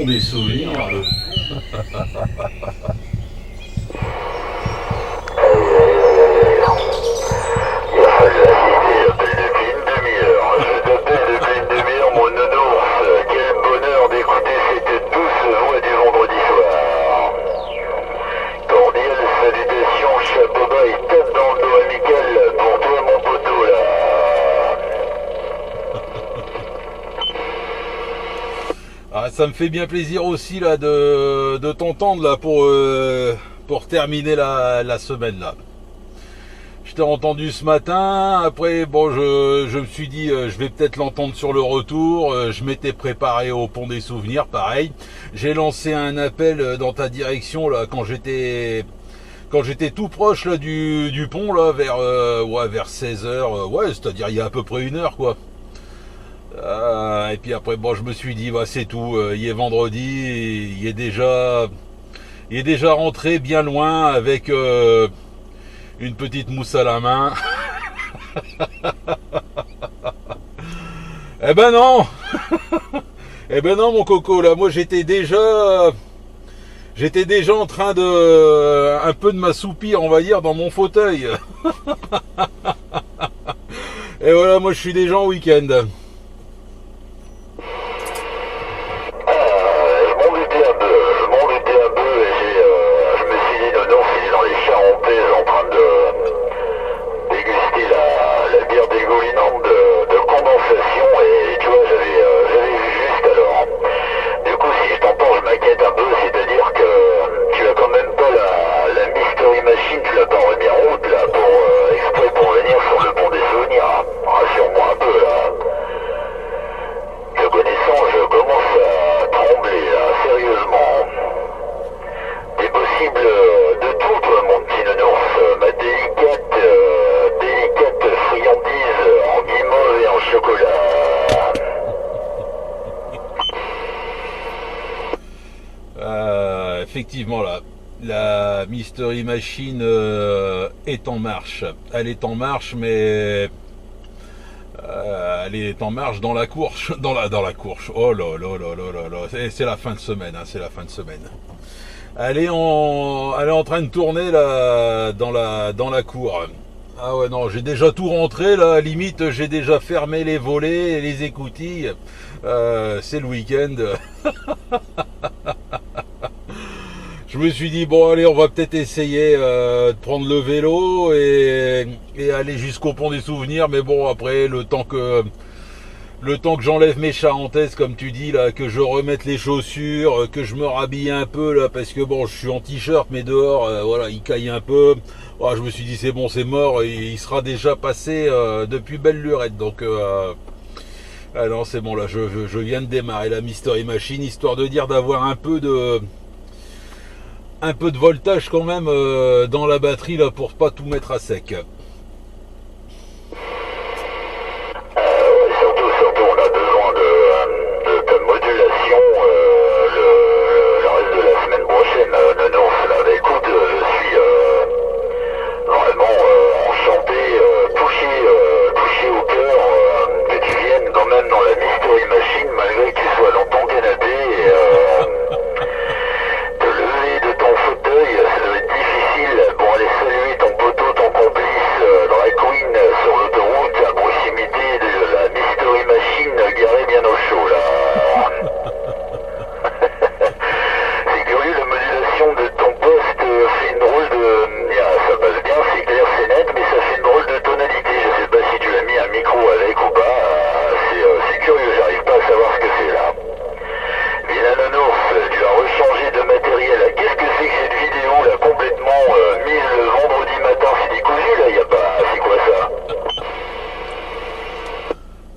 des souvenirs. Ah, ça me fait bien plaisir aussi là de t'entendre là pour terminer la semaine là. Je t'ai entendu ce matin, après bon je me suis dit je vais peut-être l'entendre sur le retour, je m'étais préparé au pont des souvenirs, pareil. J'ai lancé un appel dans ta direction là quand j'étais tout proche là du pont là vers 16h, ouais, c'est-à-dire il y a à peu près 1 heure quoi. Et puis après bon je me suis dit bah c'est tout, il est vendredi, il est déjà rentré bien loin avec une petite mousse à la main. Eh ben non. Eh ben non mon coco, là moi j'étais déjà en train de un peu de m'assoupir on va dire dans mon fauteuil. Et voilà, moi je suis déjà en week-end. Effectivement là, la Mystery Machine est en marche. Elle est en marche, mais elle est en marche dans la course, dans la course. Oh là là là là là, c'est la fin de semaine, hein, c'est la fin de semaine. Elle est en train de tourner là dans la cour. Ah ouais non, j'ai déjà tout rentré là, limite j'ai déjà fermé les volets et les écoutilles. C'est le week-end. Je me suis dit bon allez on va peut-être essayer de prendre le vélo et aller jusqu'au pont des souvenirs, mais bon après le temps que j'enlève mes charentaises comme tu dis là, que je remette les chaussures, que je me rhabille un peu là parce que bon je suis en t-shirt mais dehors voilà il caille un peu. Oh, je me suis dit c'est bon c'est mort, il sera déjà passé depuis belle lurette donc ah non c'est bon là je viens de démarrer la Mystery Machine histoire de dire d'avoir un peu de voltage quand même dans la batterie là pour pas tout mettre à sec.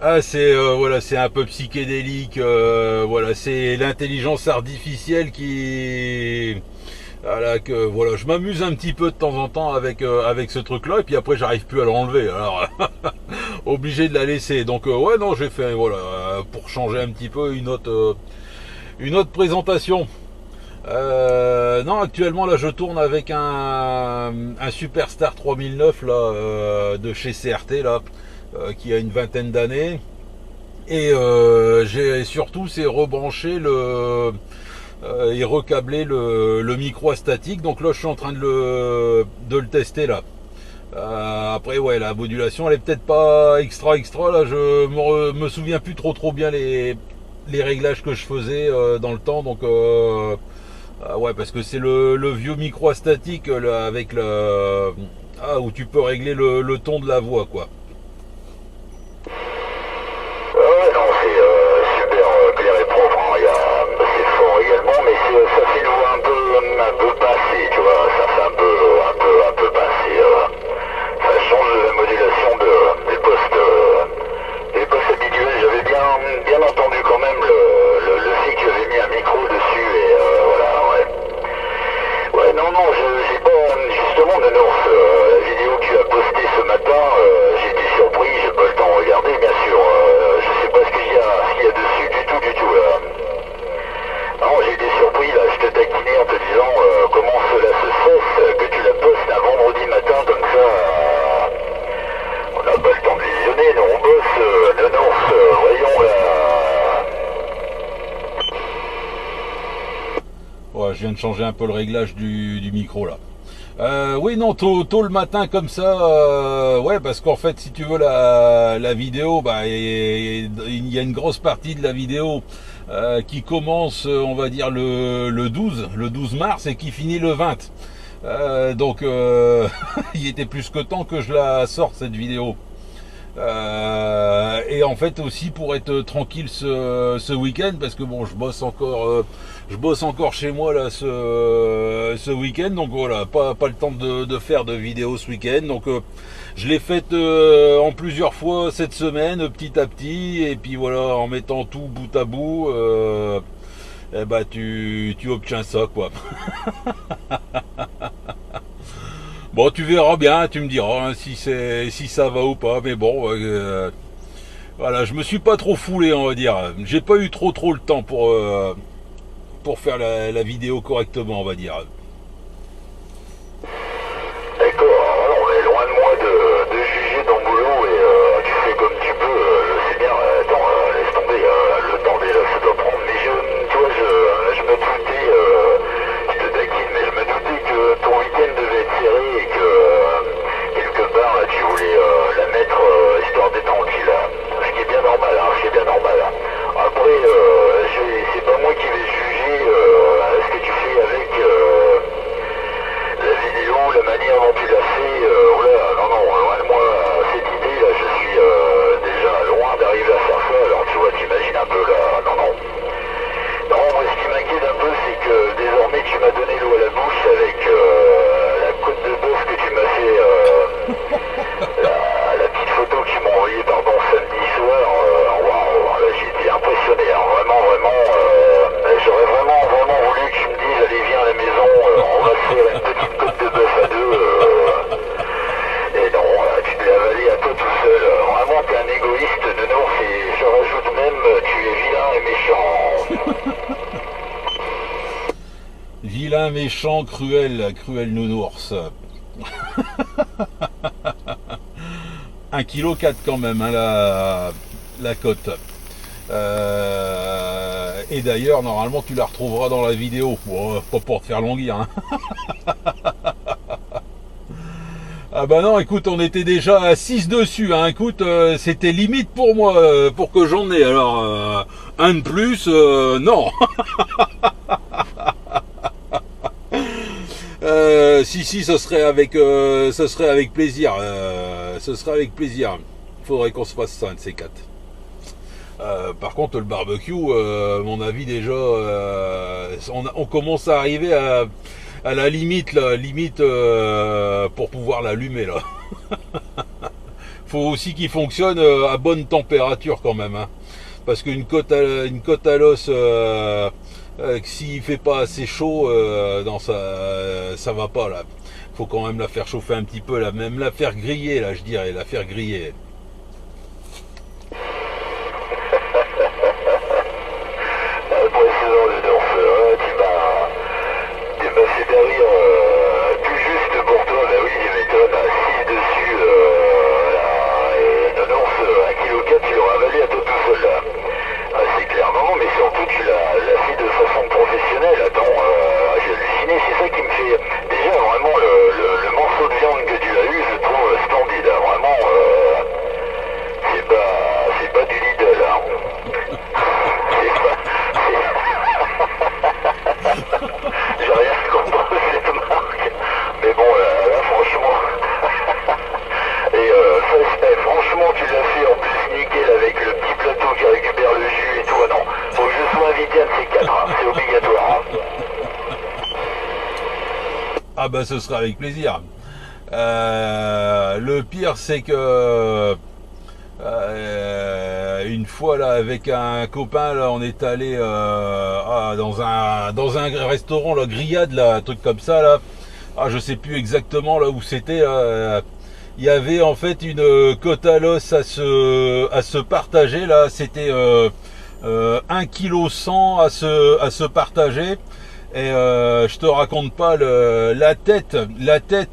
Ah c'est voilà, c'est un peu psychédélique, voilà, c'est l'intelligence artificielle qui voilà, que voilà, je m'amuse un petit peu de temps en temps avec ce truc là et puis après j'arrive plus à l'enlever alors obligé de la laisser. Donc ouais non, j'ai fait voilà pour changer un petit peu une autre présentation. Non, actuellement là je tourne avec un Superstar 3009 là de chez CRT là qui a une vingtaine d'années Et j'ai surtout c'est rebrancher et recabler le micro statique. Donc là je suis en train de le tester là. Après ouais, la modulation elle est peut-être pas extra là, je me souviens plus trop bien les réglages que je faisais dans le temps. Donc ouais, parce que c'est le vieux micro statique là, avec où tu peux régler le ton de la voix quoi. Ouais, non, c'est super clair et propre, hein. C'est fort également, mais ça fait une voix un peu passée, tu vois, ça fait un peu passé. Ça change la modulation des postes habituels. J'avais bien entendu quand même le fait que tu avais mis un micro dessus, et voilà, ouais. Ouais, non, j'ai pas, justement, Nounours, la vidéo que tu as postée ce matin, j'ai été surpris, j'ai pas le temps de regarder, bien sûr. Je sais pas ce qu'il y a dessus du tout, là. Non, j'ai été surpris, là, je te taquinais en te disant comment cela se cesse, que tu la postes un vendredi matin comme ça. On n'a pas le temps de visionner, nous on bosse, Nounours, voyons là. Ouais, je viens de changer un peu le réglage du micro là. Oui, non, tôt le matin comme ça, ouais, parce qu'en fait, si tu veux la vidéo, bah, il y a une grosse partie de la vidéo qui commence, on va dire le 12 mars et qui finit le 20. Donc, il était plus que temps que je la sorte cette vidéo. Et en fait aussi pour être tranquille ce week-end, parce que bon, je bosse encore chez moi là ce week-end, donc voilà, pas le temps de faire de vidéo ce week-end. Donc je l'ai faite en plusieurs fois cette semaine, petit à petit, et puis voilà, en mettant tout bout à bout, et bah tu obtiens ça quoi. Bon, tu verras bien, tu me diras hein, si ça va ou pas, mais bon, voilà, je me suis pas trop foulé, on va dire. J'ai pas eu trop le temps pour faire la vidéo correctement, on va dire. D'accord, alors on est loin de moi de juger ton boulot, et tu fais comme tu peux, je sais bien, attends, laisse tomber, le temps déjà ça doit prendre, mais tu vois, je me doutais, je te taquine, mais je me doutais que ton week-end devait être serré et que quelque part là, tu voulais la mettre histoire d'être tranquille, hein. Ce qui est bien normal, hein, ce qui est bien normal, hein. Après, c'est pas moi qui vais juger ce que tu fais avec la vidéo, la manière dont tu l'as fait, voilà, non, moi, cette idée là, je suis déjà loin d'arriver à faire ça, alors tu vois, t'imagines un peu là, non. Non, moi ce qui m'inquiète un peu, c'est que désormais tu m'as donné l'eau à la bouche avec la côte de bœuf que tu m'as fait, la petite photo que tu m'as envoyée pardon samedi soir, waouh, là j'ai été impressionné, hein, vraiment, j'aurais vraiment voulu que tu me dises, allez viens à la maison, on va se faire une petite côte de bœuf à deux, et non, tu te l'as avalé à toi tout seul, vraiment t'es un égoïste, Nounours, et je rajoute même, tu es vilain et méchant. Vilain, méchant, cruel Nounours. 1,4 kg quand même, hein, la cote. Et d'ailleurs, normalement, tu la retrouveras dans la vidéo. Bon, pas pour te faire longuir. Hein. Ah bah non, écoute, on était déjà à 6 dessus. Hein. Écoute, c'était limite pour moi, pour que j'en ai. Alors, un de plus, non. Si, ce serait avec plaisir. Ce serait avec plaisir. Il faudrait qu'on se fasse ça, un de ces quatre. Par contre, le barbecue, à mon avis déjà, on commence à arriver à la limite, pour pouvoir l'allumer là. Faut aussi qu'il fonctionne à bonne température quand même, hein. Parce qu'une côte à l'os, s'il fait pas assez chaud, ça va pas là. Faut quand même la faire chauffer un petit peu, là, même la faire griller là, je dirais, la faire griller. Tu m'as fait des rires tout juste pour toi, bah oui, tu m'étonnes, 6 dessus, et Nounours, 1,4 kg, tu l'auras avalé à toi tout seul là. bah ce sera avec plaisir. Le pire c'est que une fois là avec un copain là, on est allé dans un restaurant là, grillade là, un truc comme ça là. Ah, je sais plus exactement là où c'était. Il y avait en fait une côte à l'os à se partager là. C'était 1,1 kg à se partager. Et je te raconte pas la tête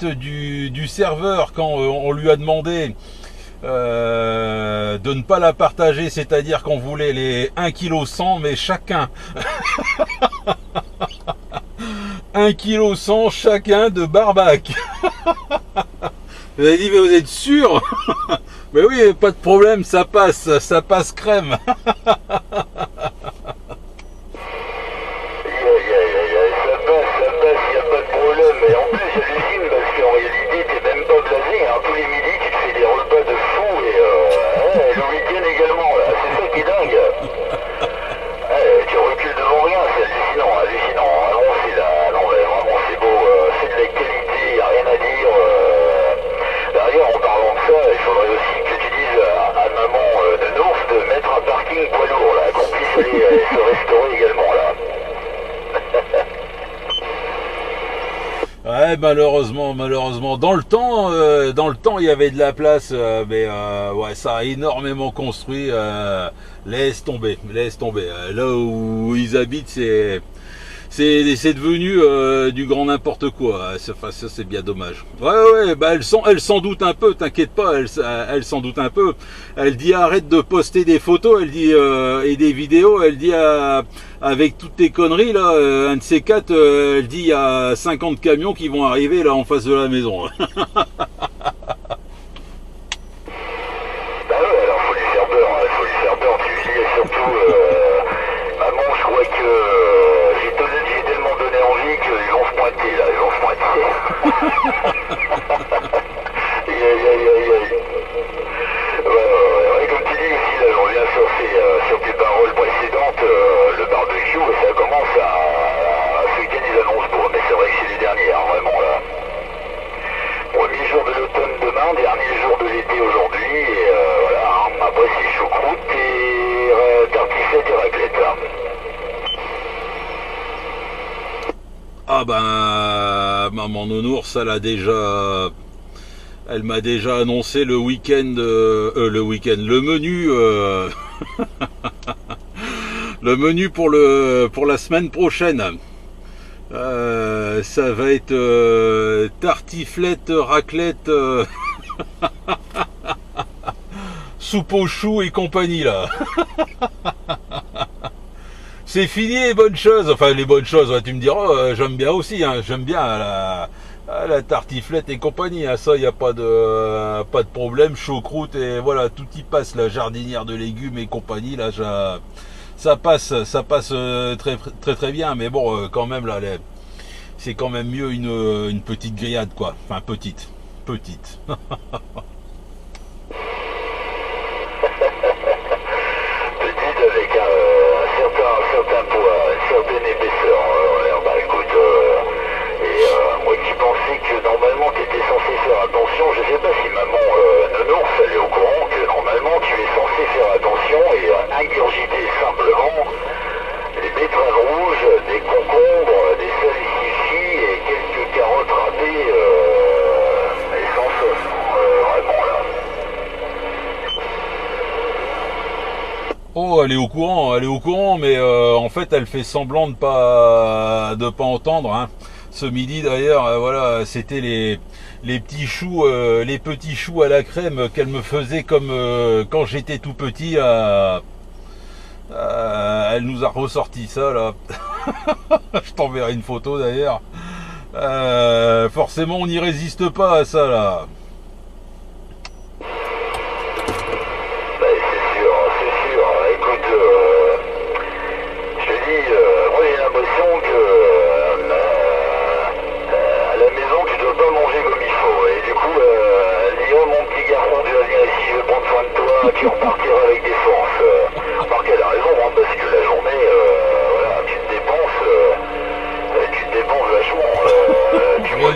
du serveur quand on lui a demandé de ne pas la partager, c'est-à-dire qu'on voulait les 1,1 kg mais chacun. 1,1 kg chacun de barbac. Vous avez dit mais vous êtes sûr? Mais oui, pas de problème, ça passe crème. Mais en plus, j'hallucine parce qu'en réalité, t'es même pas blasé. Hein. Tous les midis, tu te fais des repas de fou et le week-end également. Là. C'est ça qui est dingue. Tu recules devant rien, c'est hallucinant, hallucinant. Non, c'est là, non, mais vraiment, c'est beau. C'est de la qualité, y a rien à dire. D'ailleurs, en parlant de ça, il faudrait aussi que tu dises à maman de Nours de mettre un parking poids lourd, là, qu'on puisse aller se restaurer également, là. Ouais, malheureusement, dans le temps, il y avait de la place, mais ouais, ça a énormément construit. Laisse tomber. Là où ils habitent, c'est devenu du grand n'importe quoi. Enfin, ça c'est bien dommage. Ouais, bah elle s'en doute un peu. T'inquiète pas, elle s'en doute un peu. Elle dit arrête de poster des photos. Elle dit et des vidéos. Elle dit avec toutes tes conneries là, un de ces quatre, elle dit il y a 50 camions qui vont arriver là en face de la maison. Bah ouais, alors faut lui faire peur, tu lui dis surtout maman, je crois que j'ai tellement donné envie qu'ils vont se pointer là, Ouais, comme tu dis aussi, là, je reviens sur tes paroles précédentes, le barbecue, ça commence ce week-end ils annoncent beau, mais c'est vrai que c'est les derniers, hein, vraiment là. Premier jour de l'automne demain, dernier jour de l'été aujourd'hui, et voilà, hein, après c'est choucroute et tartiflette et raclette. Hein. Ah ben, maman Nounours, elle m'a déjà annoncé le week-end, le menu, le menu pour la semaine prochaine. Ça va être tartiflette, raclette, soupe aux choux et compagnie là. C'est fini les bonnes choses. Enfin les bonnes choses, ouais, tu me diras, j'aime bien aussi, hein, j'aime bien la tartiflette et compagnie. Hein, ça, il n'y a pas de problème. Choucroute et voilà, tout y passe. La jardinière de légumes et compagnie là, ça passe très bien. Mais bon, quand même là, c'est quand même mieux une petite grillade quoi. Enfin petite. Avec un certain poids, une certaine épaisseur. Bah écoute, moi qui pensais que normalement tu étais censé faire attention, je sais pas si maman Nounours elle est au courant que normalement tu es censé faire attention et ingurgiter simplement des betteraves rouges, des concombres, des salsifis et quelques carottes râpées et sans sauce. Vraiment là. Oh, elle est au courant, mais en fait, elle fait semblant de pas entendre. Hein. Ce midi, d'ailleurs, voilà, c'était les petits choux à la crème qu'elle me faisait comme quand j'étais tout petit. Elle nous a ressorti ça là. Je t'enverrai une photo d'ailleurs. Forcément, on n'y résiste pas à ça là. Tu repartiras avec des forces. Par qu'elle a raison, hein, parce que la journée, voilà, tu te dépenses vachement. Tu vois,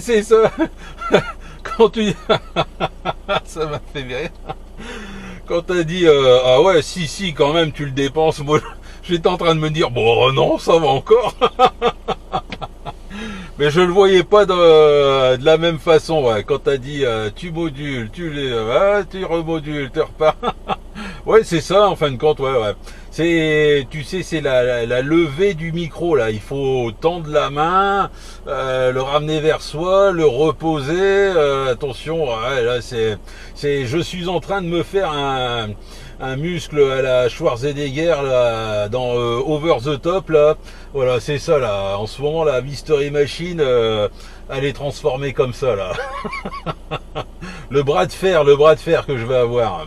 c'est ça. Quand tu... ça m'a fait rire. Quand t'as dit ah ouais, si, quand même, tu le dépenses. Moi, j'étais en train de me dire bon, non, ça va encore. Mais je le voyais pas de la même façon. Ouais. Quand t'as dit tu modules, tu remodules, tu repars. Ouais, c'est ça, en fin de compte, ouais. C'est, tu sais, c'est la levée du micro, là. Il faut tendre la main, le ramener vers soi, le reposer. Attention, ouais, là, je suis en train de me faire un muscle à la Schwarzenegger, là, dans Over the Top, là. Voilà, c'est ça, là. En ce moment, la Mystery Machine, elle est transformée comme ça, là. Le bras de fer que je vais avoir.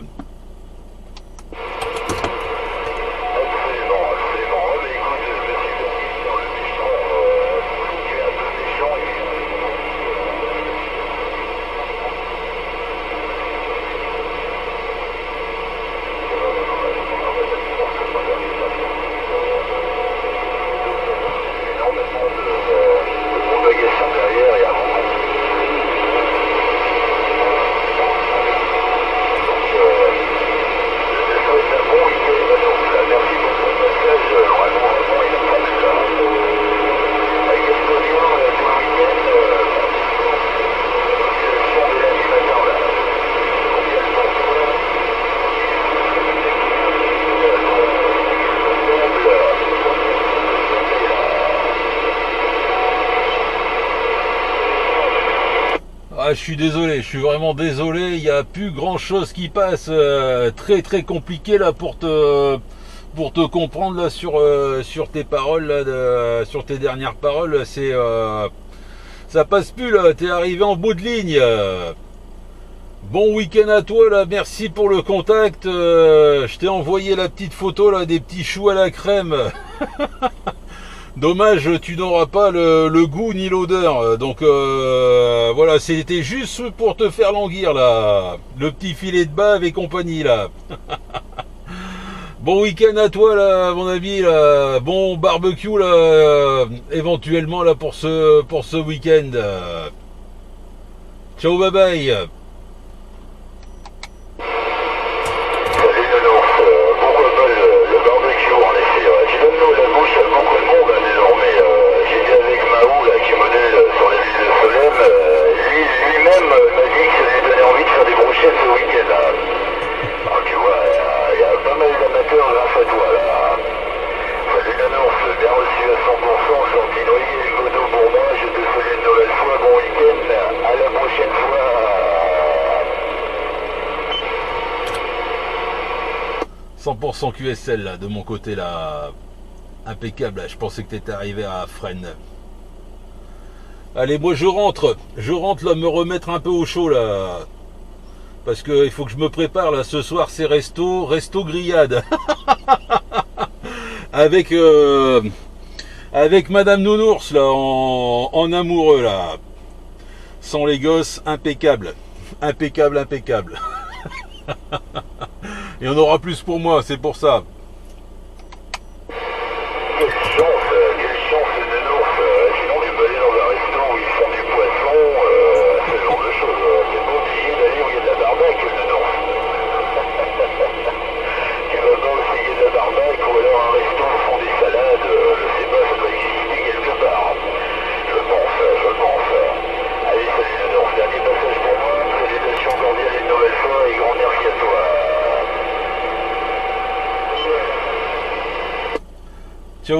Je suis désolé, je suis vraiment désolé, il n'y a plus grand chose qui passe, très compliqué là pour te comprendre là sur tes paroles là, sur tes dernières paroles, c'est ça passe plus là, t'es arrivé en bout de ligne. Bon week-end à toi là, merci pour le contact, je t'ai envoyé la petite photo là des petits choux à la crème. Dommage, tu n'auras pas le goût ni l'odeur. Donc voilà, c'était juste pour te faire languir là. Le petit filet de bave et compagnie là. Bon week-end à toi là, à mon ami là. Bon barbecue là, éventuellement là pour ce week-end. Ciao, bye bye. QSL là, de mon côté là, impeccable là. Je pensais que tu étais arrivé à Fresnes. Allez, moi je rentre là, me remettre un peu au chaud là, parce que il faut que je me prépare là. Ce soir c'est resto grillade avec Madame Nounours là, en amoureux là, sans les gosses, impeccable. Il y en aura plus pour moi, c'est pour ça. Quelle chance de Nounours. Sinon tu peux aller dans un resto où ils font du poisson, ce genre de choses. T'es pas obligé d'aller où il y a de la barbaque, Nounours. Tu vas pas où il y a de la barbaque ou alors un resto où ils font des salades, je sais pas, ça doit exister quelque part. Je pense. Allez, salut Nounours, dernier passage pour moi, salutations cordiales une nouvelle fois et grand merci à toi. Ciao.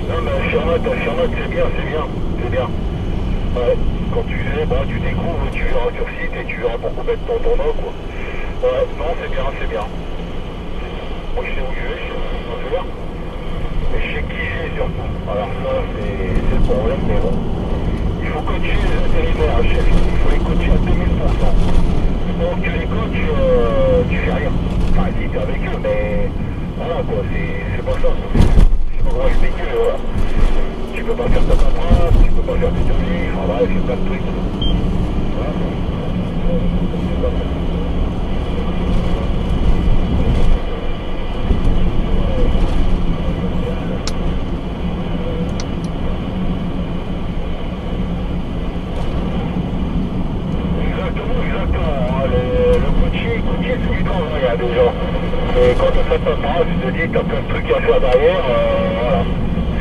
Non mais Charlotte, c'est bien. Ouais, quand tu sais, bah, tu découvres, tu verras sur site et tu verras pour combien de temps t'en as quoi. Ouais, non c'est bien. Moi je sais où je vais, mais je sais qui j'ai surtout. Alors ça c'est le problème, mais bon. Il faut coacher les intérimaires, chef. Il faut les coacher à 2000%. Donc tu les coaches, tu fais rien. Enfin, si t'es avec eux, mais voilà quoi, c'est pas ça. C'est pas vraiment expliqué, voilà. Tu peux pas faire ta paperasse, tu peux pas faire tes devis, enfin bref, il y a plein de trucs. Voilà. C'est pas ça.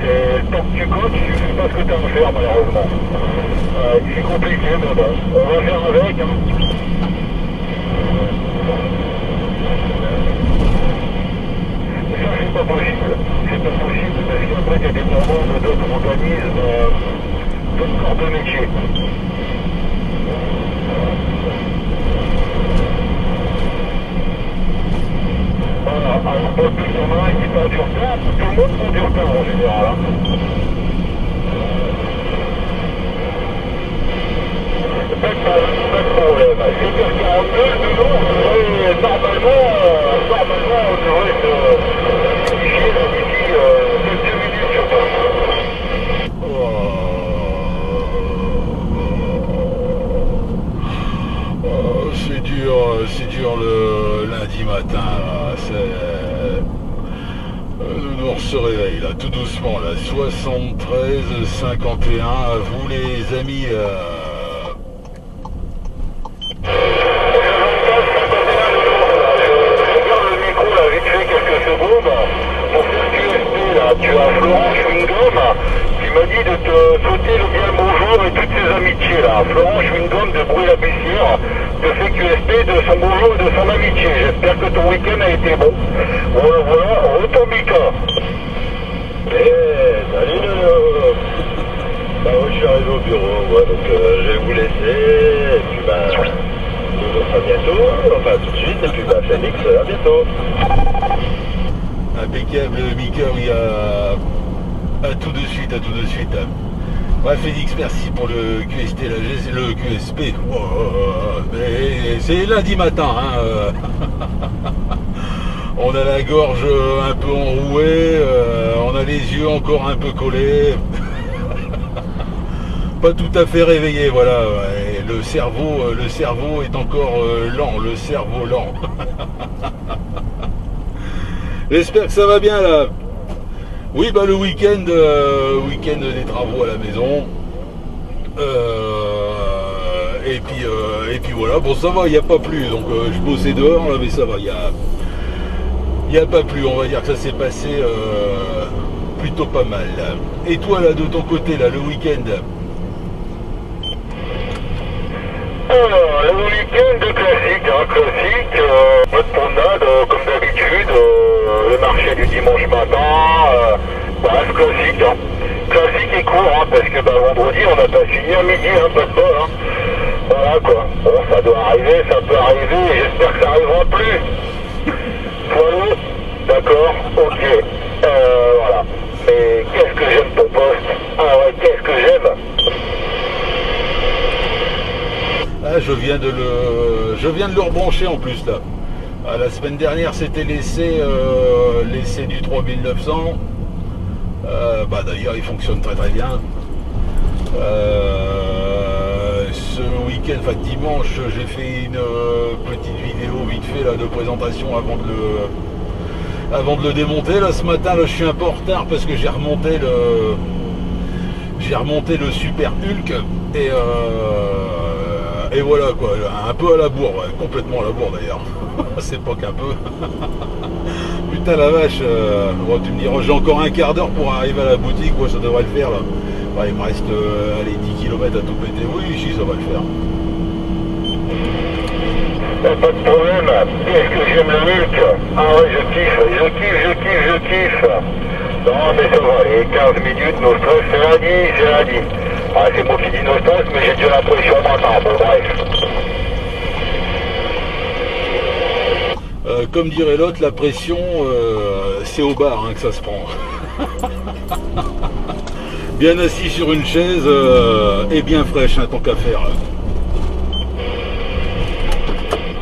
c'est tant que tu coques, tu fais pas ce que tu as à faire malheureusement. C'est compliqué, mais bon, on va faire avec. Hein. Ça c'est pas possible. C'est pas possible parce qu'après il y a des moments de d'autres organismes, d'autres corps de métier. Voilà, alors pas plus il y en a un qui prend du retard, tout le monde prend du retard en général. Hein. Pas de problème. C'est 42, mais non, normalement, on devrait se modifier d'ici quelques minutes, je pense. C'est dur le lundi matin, là. On se réveille là, tout doucement, là. 73, 51, à vous les amis. Tu as Florent Schwingom qui m'a dit de te souhaiter le bien bonjour et toutes ses amitiés là. Florent Schwingom de Bruy-la-Bessière te fait QSP de son bonjour et de son amitié. J'espère que ton week-end a été bon. Voilà, retour Mika. Salut Lolo. Bah ouais, je suis arrivé au bureau, ouais, donc je vais vous laisser, et puis bah, nous on sera bientôt, enfin tout de suite, et puis bah Félix, à bientôt. Impeccable Mika, oui, à tout de suite, Ouais, Félix, merci pour le QST, le QSP. Mais c'est lundi matin, hein. On a la gorge un peu enrouée, on a les yeux encore un peu collés. Pas tout à fait réveillé, voilà. Ouais. Le cerveau est encore lent, le cerveau lent. J'espère que ça va bien là. Oui, bah le week-end des travaux à la maison. Et puis voilà, bon ça va, il n'y a pas plu. Donc je bossais dehors là, mais ça va, il n'y a pas plu. On va dire que ça s'est passé plutôt pas mal. Et toi là, de ton côté là, le week-end? Alors, le week-end classique, mode promenade, comme d'habitude, le marché du dimanche matin, bref, classique, hein. Classique et court, hein, parce que vendredi, on n'a pas fini à midi, hein, pas de bol, hein. Voilà, quoi. Bon, ça doit arriver, ça peut arriver, et j'espère que ça arrivera plus. Voilà, d'accord, ok, voilà. Mais qu'est-ce que j'aime ton poste? Ah ouais, qu'est-ce que j'aime? Ah, je viens de le rebrancher en plus là. Ah, la semaine dernière c'était l'essai du 3900. D'ailleurs il fonctionne très très bien. Ce week-end, enfin dimanche, j'ai fait une petite vidéo vite fait là, de présentation avant de le démonter. Là ce matin là, je suis un peu en retard parce que j'ai remonté le Super Hulk et voilà quoi, un peu à la bourre, ouais, complètement à la bourre d'ailleurs. C'est pas qu'un peu. Putain la vache, tu me diras, j'ai encore un quart d'heure pour arriver à la boutique, ouais, ça devrait le faire là. Ouais, il me reste 10 km à tout péter. Oui, si, ça va le faire. Pas de problème, qu'est-ce que j'aime le Hulk? Ah ouais, je kiffe. Non mais ça va, les 15 minutes, no stress, c'est lundi. Ah, c'est moi qui dis no stress, mais j'ai déjà l'impression maintenant, bon bref. Comme dirait l'autre, la pression, c'est au bar hein, que ça se prend. Bien assis sur une chaise et bien fraîche, hein, tant qu'à faire.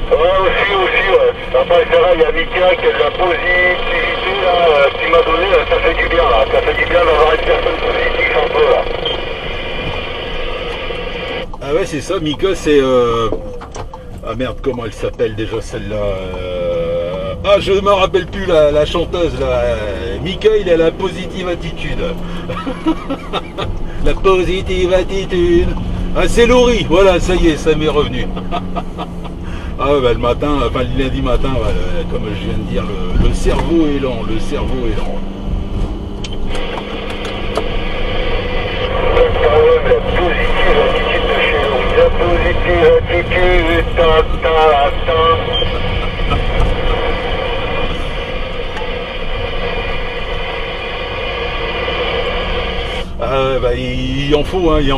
Ouais, aussi, ouais. Après, c'est vrai, il y a Mika qui a de la positivité, là, qui m'a donné, ça fait du bien, là. Ça fait du bien d'avoir une personne positive un peu, là. Ah ouais, c'est ça, Mika, c'est... Ah merde, comment elle s'appelle déjà celle-là Ah, je ne me rappelle plus la chanteuse, là. Mika, il a la positive attitude. La positive attitude. Ah, c'est Laurie, voilà, ça y est, ça m'est revenu. Ah le matin, enfin le lundi matin, comme je viens de dire, le cerveau est lent, Bah, il en faut, hein, il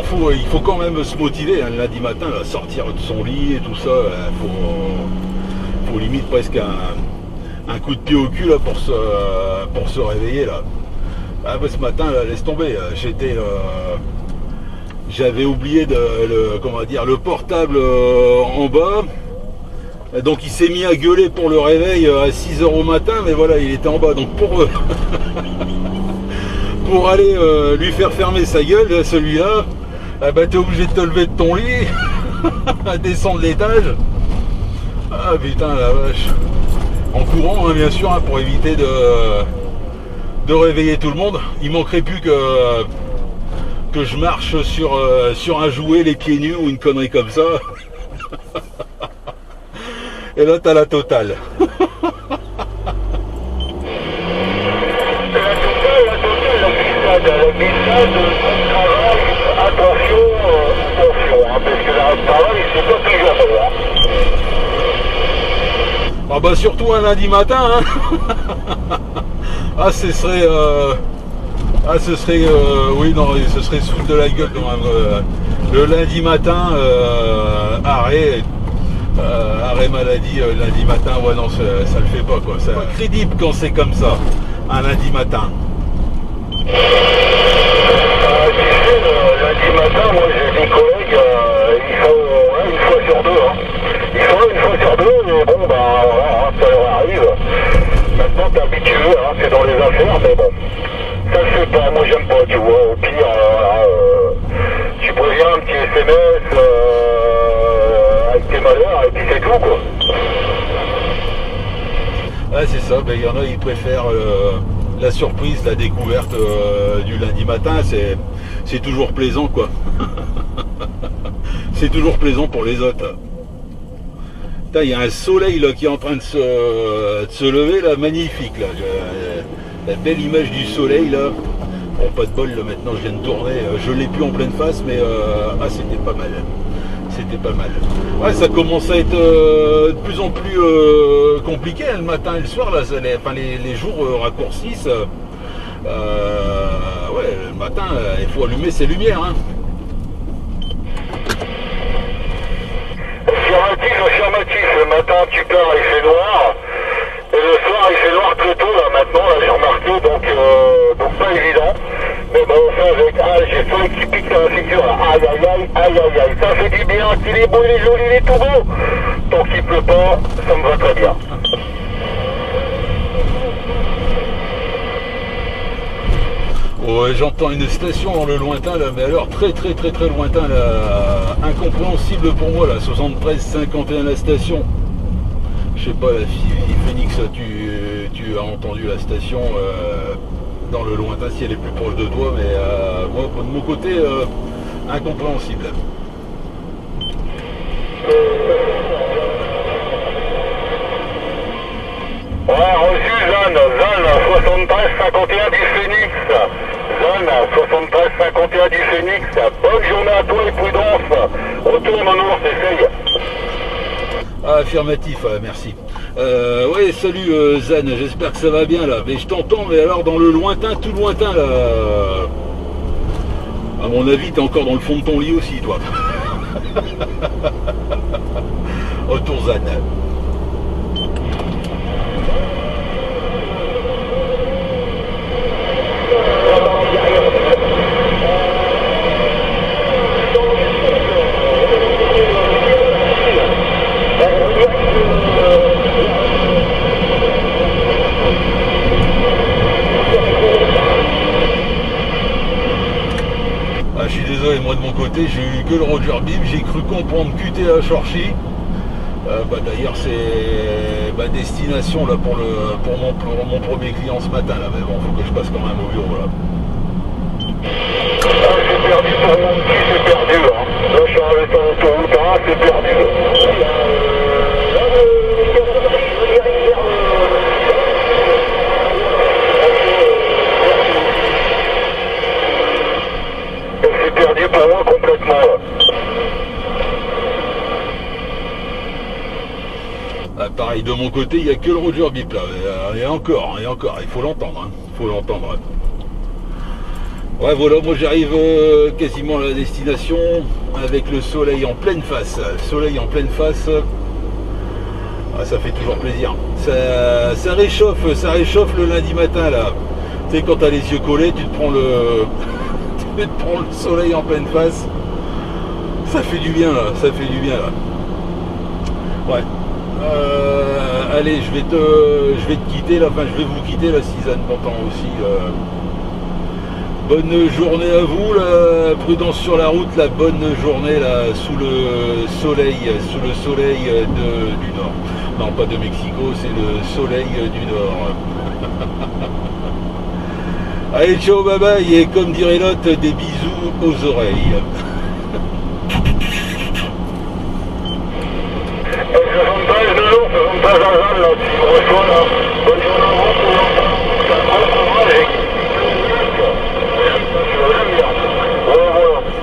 faut quand même se motiver hein, le lundi matin, là, sortir de son lit et tout ça. Faut limite presque un coup de pied au cul là, pour se réveiller là. Ah, bah, ce matin, là, laisse tomber. J'avais oublié le portable en bas. Donc il s'est mis à gueuler pour le réveil à 6 h au matin, mais voilà, il était en bas. Donc pour aller lui faire fermer sa gueule, celui-là, bah, t'es obligé de te lever de ton lit, à descendre l'étage. Ah putain la vache. En courant, hein, bien sûr, hein, pour éviter de réveiller tout le monde. Il manquerait plus que je marche sur un jouet les pieds nus ou une connerie comme ça. Et là t'as la totale. Attention, hein, parce que la travail, c'est pas toujours bon. Hein. Ah bah surtout un lundi matin, hein. Ah ce serait oui non, ce serait sous de la gueule quand même. Le lundi matin, arrêt maladie, lundi matin, ouais non, ça le fait pas quoi. C'est pas crédible quand c'est comme ça, un lundi matin. Lundi matin, moi j'ai des collègues, ils font une fois sur deux. Hein. Ils font une fois sur deux, mais bon, bah voilà, ça leur arrive. Maintenant t'es habitué, hein, c'est dans les affaires, mais bon. Ça je sais pas, moi j'aime pas, tu vois. Au pire, tu préviens un petit SMS avec tes malheurs et puis c'est tout quoi. Ah c'est ça, ben, y en a ils préfèrent la surprise, la découverte du lundi matin, c'est toujours plaisant quoi. C'est toujours plaisant pour les autres. Il y a un soleil là qui est en train de se lever là, magnifique là. La belle image du soleil là. Bon, pas de bol là, maintenant je viens de tourner, je l'ai plus en pleine face, mais c'était pas mal. C'était pas mal. Ouais, ça commence à être de plus en plus compliqué hein, le matin et le soir là, les jours raccourcissent. Ouais, le matin il faut allumer ses lumières. Hein. Affirmatif, le matin tu pars il fait noir, et le soir il fait noir très tôt là maintenant, là j'ai remarqué, donc pas évident. Mais bon, ça avec j'ai faim qui pique dans la figure, aïe aïe aïe, aïe aïe aïe, ça fait du bien, qu'il est beau, il est joli, il est tout beau. Tant qu'il pleut pas, ça me va très bien. Ouais, j'entends une station dans le lointain là, mais alors très lointain là, incompréhensible pour moi là, 73-51 la station. Je sais pas, la fille Phoenix, tu as entendu la station dans le lointain si elle est plus proche de toi, mais moi de mon côté incompréhensible. Ouais, reçu Zone 73-51 du Phoenix. Zone 73-51 du Phoenix. Bonne journée à toi et prudence. Retourne au nord, essaye. Ah, affirmatif, merci. Ouais, salut Zan, j'espère que ça va bien là. Mais je t'entends, mais alors dans le lointain, tout lointain là. À mon avis, t'es encore dans le fond de ton lit aussi, toi. Retour Zan. Ah, je suis désolé, moi de mon côté, j'ai eu que le Roger Bib, j'ai cru comprendre QTA Chorchi. D'ailleurs, c'est ma destination là pour mon premier client ce matin là, mais bon, faut que je passe quand même au bureau là. Ah, c'est perdu pour mon petit, c'est perdu. Hein. Là, je suis arrivé sur l'autoroute, hein, c'est perdu. C'est perdu pour moi complètement. Là. Ah, pareil, de mon côté, il n'y a que le Roger Bip là. Et encore, il faut l'entendre. Hein. Faut l'entendre. Ouais, voilà, moi j'arrive quasiment à la destination avec le soleil en pleine face. Soleil en pleine face, ah, ça fait toujours plaisir. Ça réchauffe le lundi matin là. Tu sais, quand t'as les yeux collés, tu te prends le soleil en pleine face. Ça fait du bien là, ça fait du bien là. Ouais. Allez, je vais te quitter là, enfin je vais vous quitter là, Suzanne m'entend aussi. Bonne journée à vous, là, prudence sur la route, la bonne journée là, sous le soleil du Nord. Non, pas de Mexico, c'est le soleil du Nord. Allez, ciao, bye bye, et comme dirait l'autre, des bisous aux oreilles.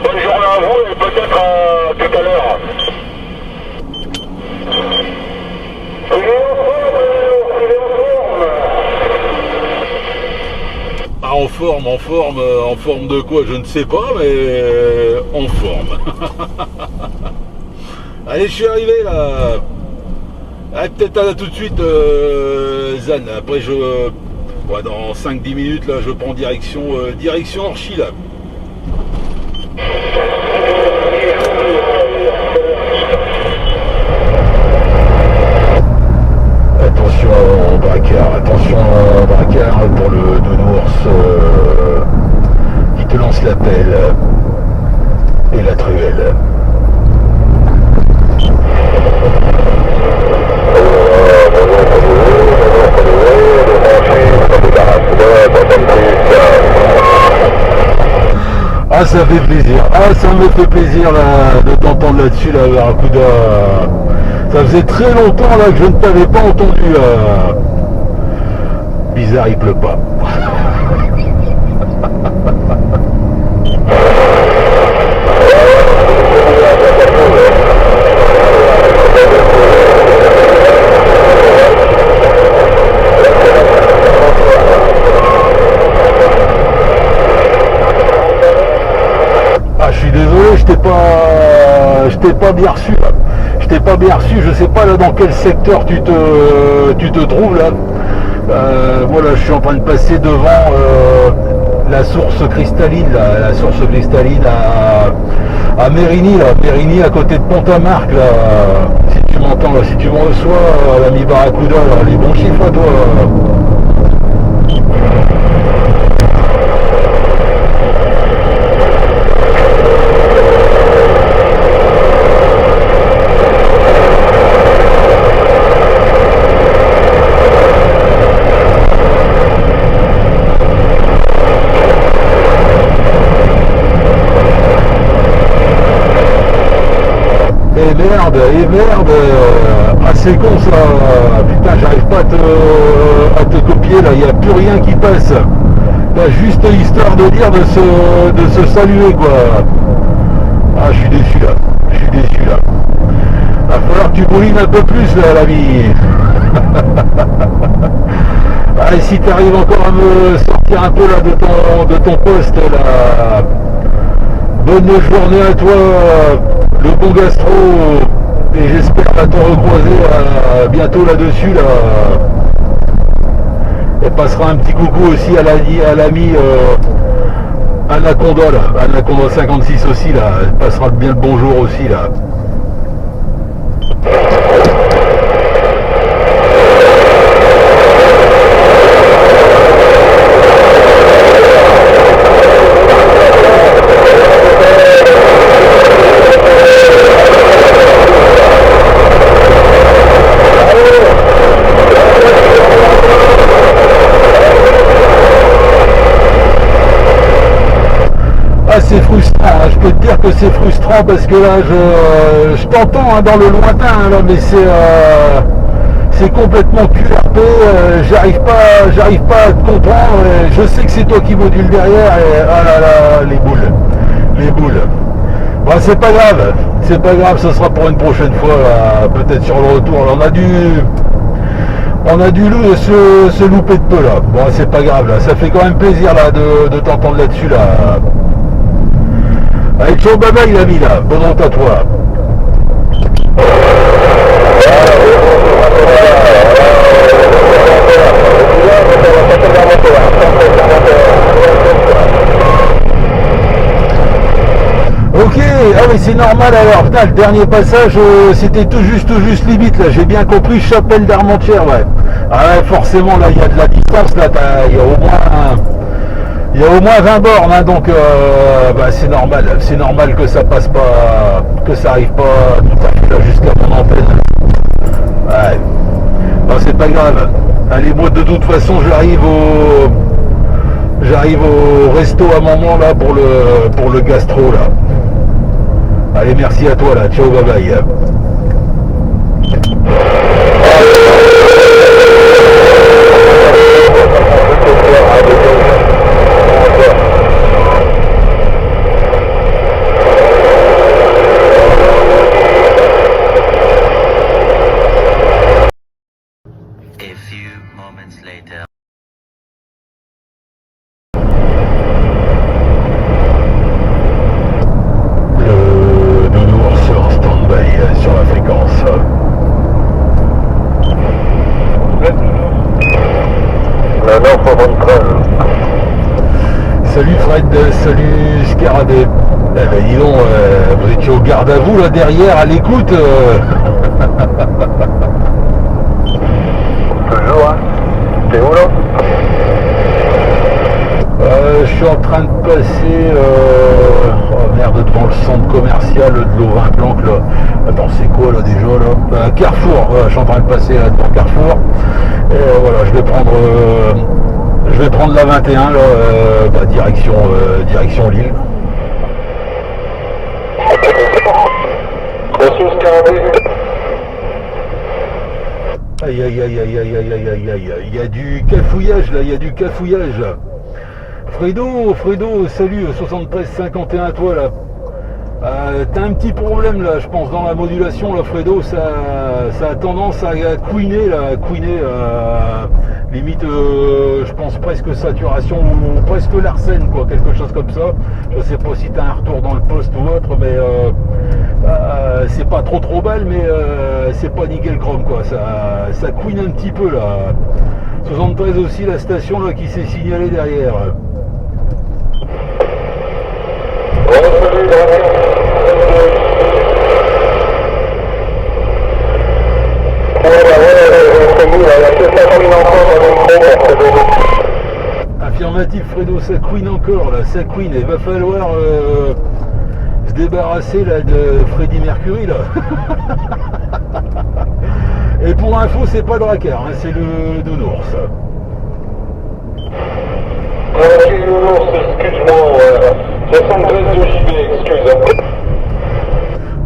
Bonne journée à vous et peut-être à tout à l'heure. Ah, en forme de quoi, je ne sais pas, mais en forme. Allez, je suis arrivé là. Ah, peut-être à là tout de suite, Zan. Après, ouais, dans 5-10 minutes, là, je prends direction Orchy, là. Attention braquard pour le nounours qui te lance l'appel et la truelle. Ah, ça fait plaisir. Ah, ça me fait plaisir là, de t'entendre là-dessus, là, Barracuda. Ça faisait très longtemps là que je ne t'avais pas entendu. Bizarre, il pleut pas. Ah, je suis désolé, je t'ai pas bien reçu là. Je t'ai pas bien reçu, je sais pas là dans quel secteur tu te trouves là. Voilà, je suis en train de passer devant la source cristalline, la source cristalline à Mérigny, là, Mérigny à côté de Pont-à-Marc, là. Si tu m'entends, là, si tu me reçois, l'ami Barracuda, là, les bons chiffres à toi. Et merde, ah c'est con ça, putain j'arrive pas à te copier là, il n'y a plus rien qui passe. Là, juste histoire de dire de se saluer quoi. Ah je suis déçu là, Va falloir que tu boulines un peu plus là l'ami. Allez, si tu arrives encore à me sortir un peu là de ton poste là. Bonne journée à toi, le bon gastro. Et j'espère te recroiser bientôt là-dessus là. Et passera un petit coucou aussi à l'ami Anaconda là, Anaconda 56 aussi là, elle passera bien le bonjour aussi là. C'est frustrant, hein. Je peux te dire que c'est frustrant parce que là je t'entends hein, dans le lointain là, mais c'est complètement QRP, j'arrive pas à te comprendre, je sais que c'est toi qui module derrière et ah là là, les boules. Bon, c'est pas grave, ce sera pour une prochaine fois, peut-être sur le retour. Alors, On a dû se louper de peu là. Bon, c'est pas grave là. Ça fait quand même plaisir là de t'entendre là-dessus là. Allez, ciao, bye bye l'ami là. Bonne route à toi. Ok, ah oui c'est normal alors, putain le dernier passage c'était tout juste limite là, j'ai bien compris, Chapelle d'Armentières, ouais. Ah ouais forcément là il y a de la distance là, il y a au moins 20 bornes hein, donc bah, c'est normal que ça passe pas, que ça arrive pas tout à fait là jusqu'à mon antenne. Ouais, bon, c'est pas grave. Allez moi de toute façon j'arrive au resto à un moment là pour le gastro là. Allez, merci à toi là, ciao, bye bye. A few moments later. Sur la fréquence. Salut Fred, salut Scarabée. Eh ben dis donc, vous étiez au garde à vous là derrière à l'écoute. Toujours, hein. T'es où là? Je suis en train de passer oh merde devant le centre commercial de Louvain-Planck là. Attends c'est quoi là déjà là Carrefour, voilà, je suis en train de passer là, devant Carrefour. Et voilà, je vais prendre la 21 là, bah, direction Lille. Aïe aïe aïe aïe aïe aïe aïe aïe aïe, il y a du cafouillage là, il y a du cafouillage là. Fredo, salut, 73-51 à toi là. T'as un petit problème là, je pense, dans la modulation là, Fredo, ça a tendance à couiner là, limite, je pense presque saturation ou presque l'arsène quoi, quelque chose comme ça. Je sais pas si t'as un retour dans le poste ou autre, mais c'est pas trop balle, mais c'est pas nickel chrome quoi, ça couine un petit peu là. 73 aussi la station là qui s'est signalée derrière. Affirmatif Fredo, ça couine encore là, ça couine, il va falloir se débarrasser là de Freddie Mercury là. Et pour info c'est pas Drakkar, hein, c'est le Nounours. Nounours, excuse-moi, 73 de JB, excuse.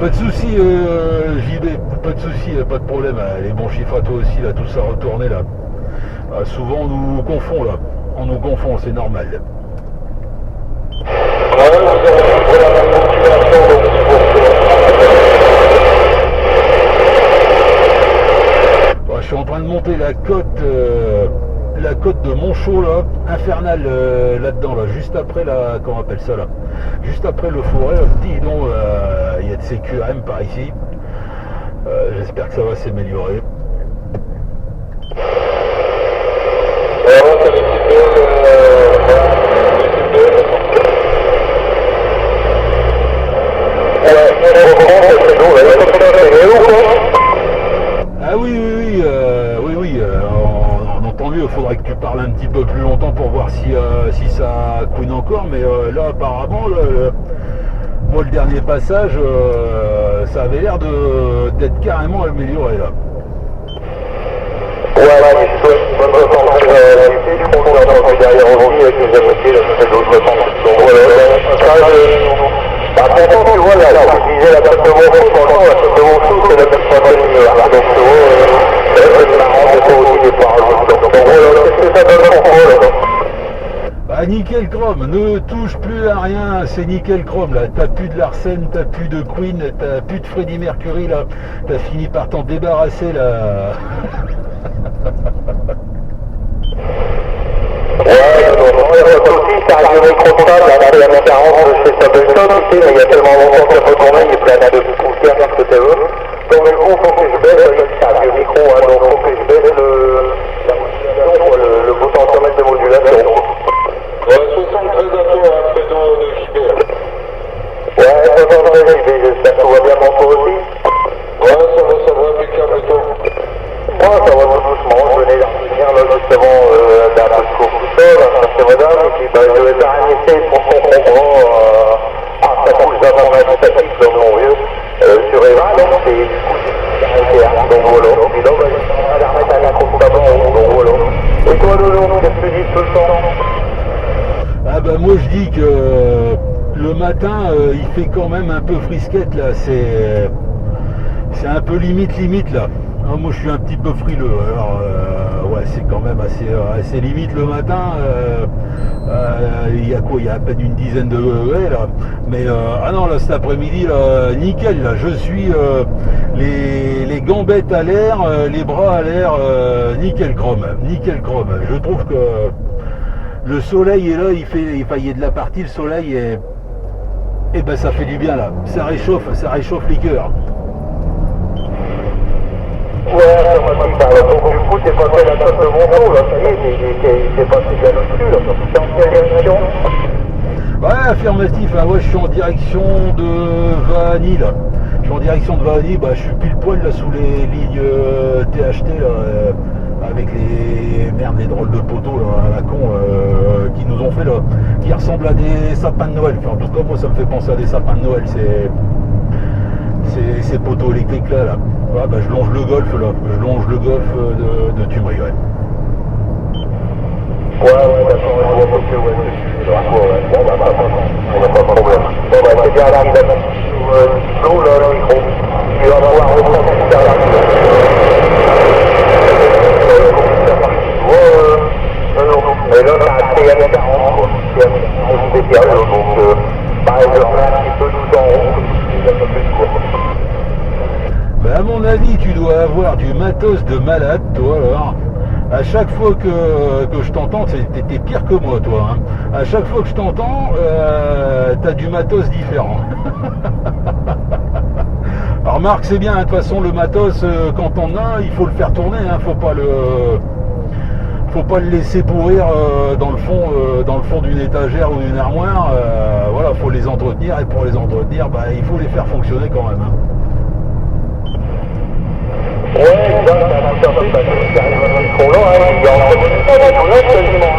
Pas de soucis JB, pas de soucis, pas de problème, les bons chiffres à toi aussi là, tout ça retourné là. Souvent on nous confond, c'est normal. Je suis en train de monter la côte de Montchaud là, infernale là-dedans là, juste après la, comment on appelle ça là, juste après le forêt, dis donc, il y a de ces QRM par ici. J'espère que ça va s'améliorer. Ah oui, on entend mieux, il faudrait que tu parles un petit peu plus longtemps pour voir si ça couine encore, mais là apparemment, moi le dernier passage, ça avait l'air d'être carrément amélioré là. Ouais, bonne reportage, je crois qu'on a entendu derrière aujourd'hui avec les amitiés, là, ça fait d'autres reportages. Donc voilà, pourtant, tu vois, là, je disais la tête de Monchaux, franchement, la tête de Monchaux, c'est la tête pas mieux. Donc, tu vois, c'est marrant, c'est pas aussi des paroles. Donc voilà, qu'est-ce que ça donne pour toi, là? Bah, nickel chrome, ne touche plus à rien, c'est nickel chrome là, t'as plus de Larsen, t'as plus de Queen, t'as plus de Freddie Mercury là, t'as fini par t'en débarrasser là. non, il y a pas de soucis, c'est un vieux micro de table, la PM40 de chez Sabelson, ici, mais il y a tellement longtemps qu'il faut tourner, il est plein de poussière, tout ce que tu veux. Donc du coup, il faut que je baisse, c'est un vieux micro, hein, donc il faut que je baisse la modulation, le potentiomètre de modulation. Ouais, 73 à toi, Fredo de JB. Ouais, 73 JB, j'espère que tout va bien pour toi aussi. Ouais, ça va impeccable et toi. Ouais, ça va tout doucement, je venais d'en finir là justement d'un peu de cours tout seul, à chercher madame, et puis je vais faire un essai pour son comprend, ça bouge d'informatique statique dans mon vieux, sur Eva, donc c'est du coup c'est arrêté, donc voilà. Et là, on va remettre un accro tout d'abord, donc voilà. Et toi, Lolo, qu'est-ce que tu dis tout le temps? Ah bah moi je dis que le matin il fait quand même un peu frisquette là, c'est un peu limite là. Ah, moi je suis un petit peu frileux, alors ouais c'est quand même assez limite le matin. Il y a quoi, il y a à peine une dizaine de degrés là, mais ah non là cet après-midi là nickel là, je suis les gambettes à l'air, les bras à l'air, nickel chrome. Je trouve que le soleil est là, il y a de la partie, le soleil et ben ça fait du bien là, ça réchauffe les cœurs. Ouais, ça m'a dit ça. Donc du coup, t'es passé la tasse de Monceau, là, ça y est, t'es passé de la dessus, là. T'es en quelle direction? Ouais, affirmatif, hein, ouais, je suis en direction de Vahany, là. Je suis en direction de Vahany, bah, je suis pile poil, là, sous les lignes THT, là, avec les drôles de poteaux, là, à la con, qui nous ont fait, là, qui ressemblent à des sapins de Noël. Enfin, en tout cas, moi, ça me fait penser à des sapins de Noël, ces poteaux électriques là. Ouais, bah, je longe le golf là, de Tumerie, ouais. Ouais, d'accord, je vois que ouais, bon, bah, il n'y a pas de problème. Bon, bah, c'est bien là, il a mis l'eau, là, le micro. Tu vas pouvoir reprendre tout ça là. Mais là, c'est un PM40, quoi. PM40 spécial, donc, par exemple, un petit peu tout en haut, il y a un peu plus, quoi. Bah à mon avis, tu dois avoir du matos de malade, toi, alors. À chaque fois que je t'entends, t'es pire que moi, toi. Hein. À chaque fois que je t'entends, t'as du matos différent. Alors, remarque, c'est bien, de toute façon, le matos, quand on a, il faut le faire tourner, hein, faut pas le laisser pourrir dans le fond d'une étagère ou d'une armoire. Voilà, faut les entretenir, et pour les entretenir, bah, il faut les faire fonctionner quand même. Hein. Ouais, là, c'est un peu parce qu'il arrive à ce micro-là, il y a encore tout là, quasiment.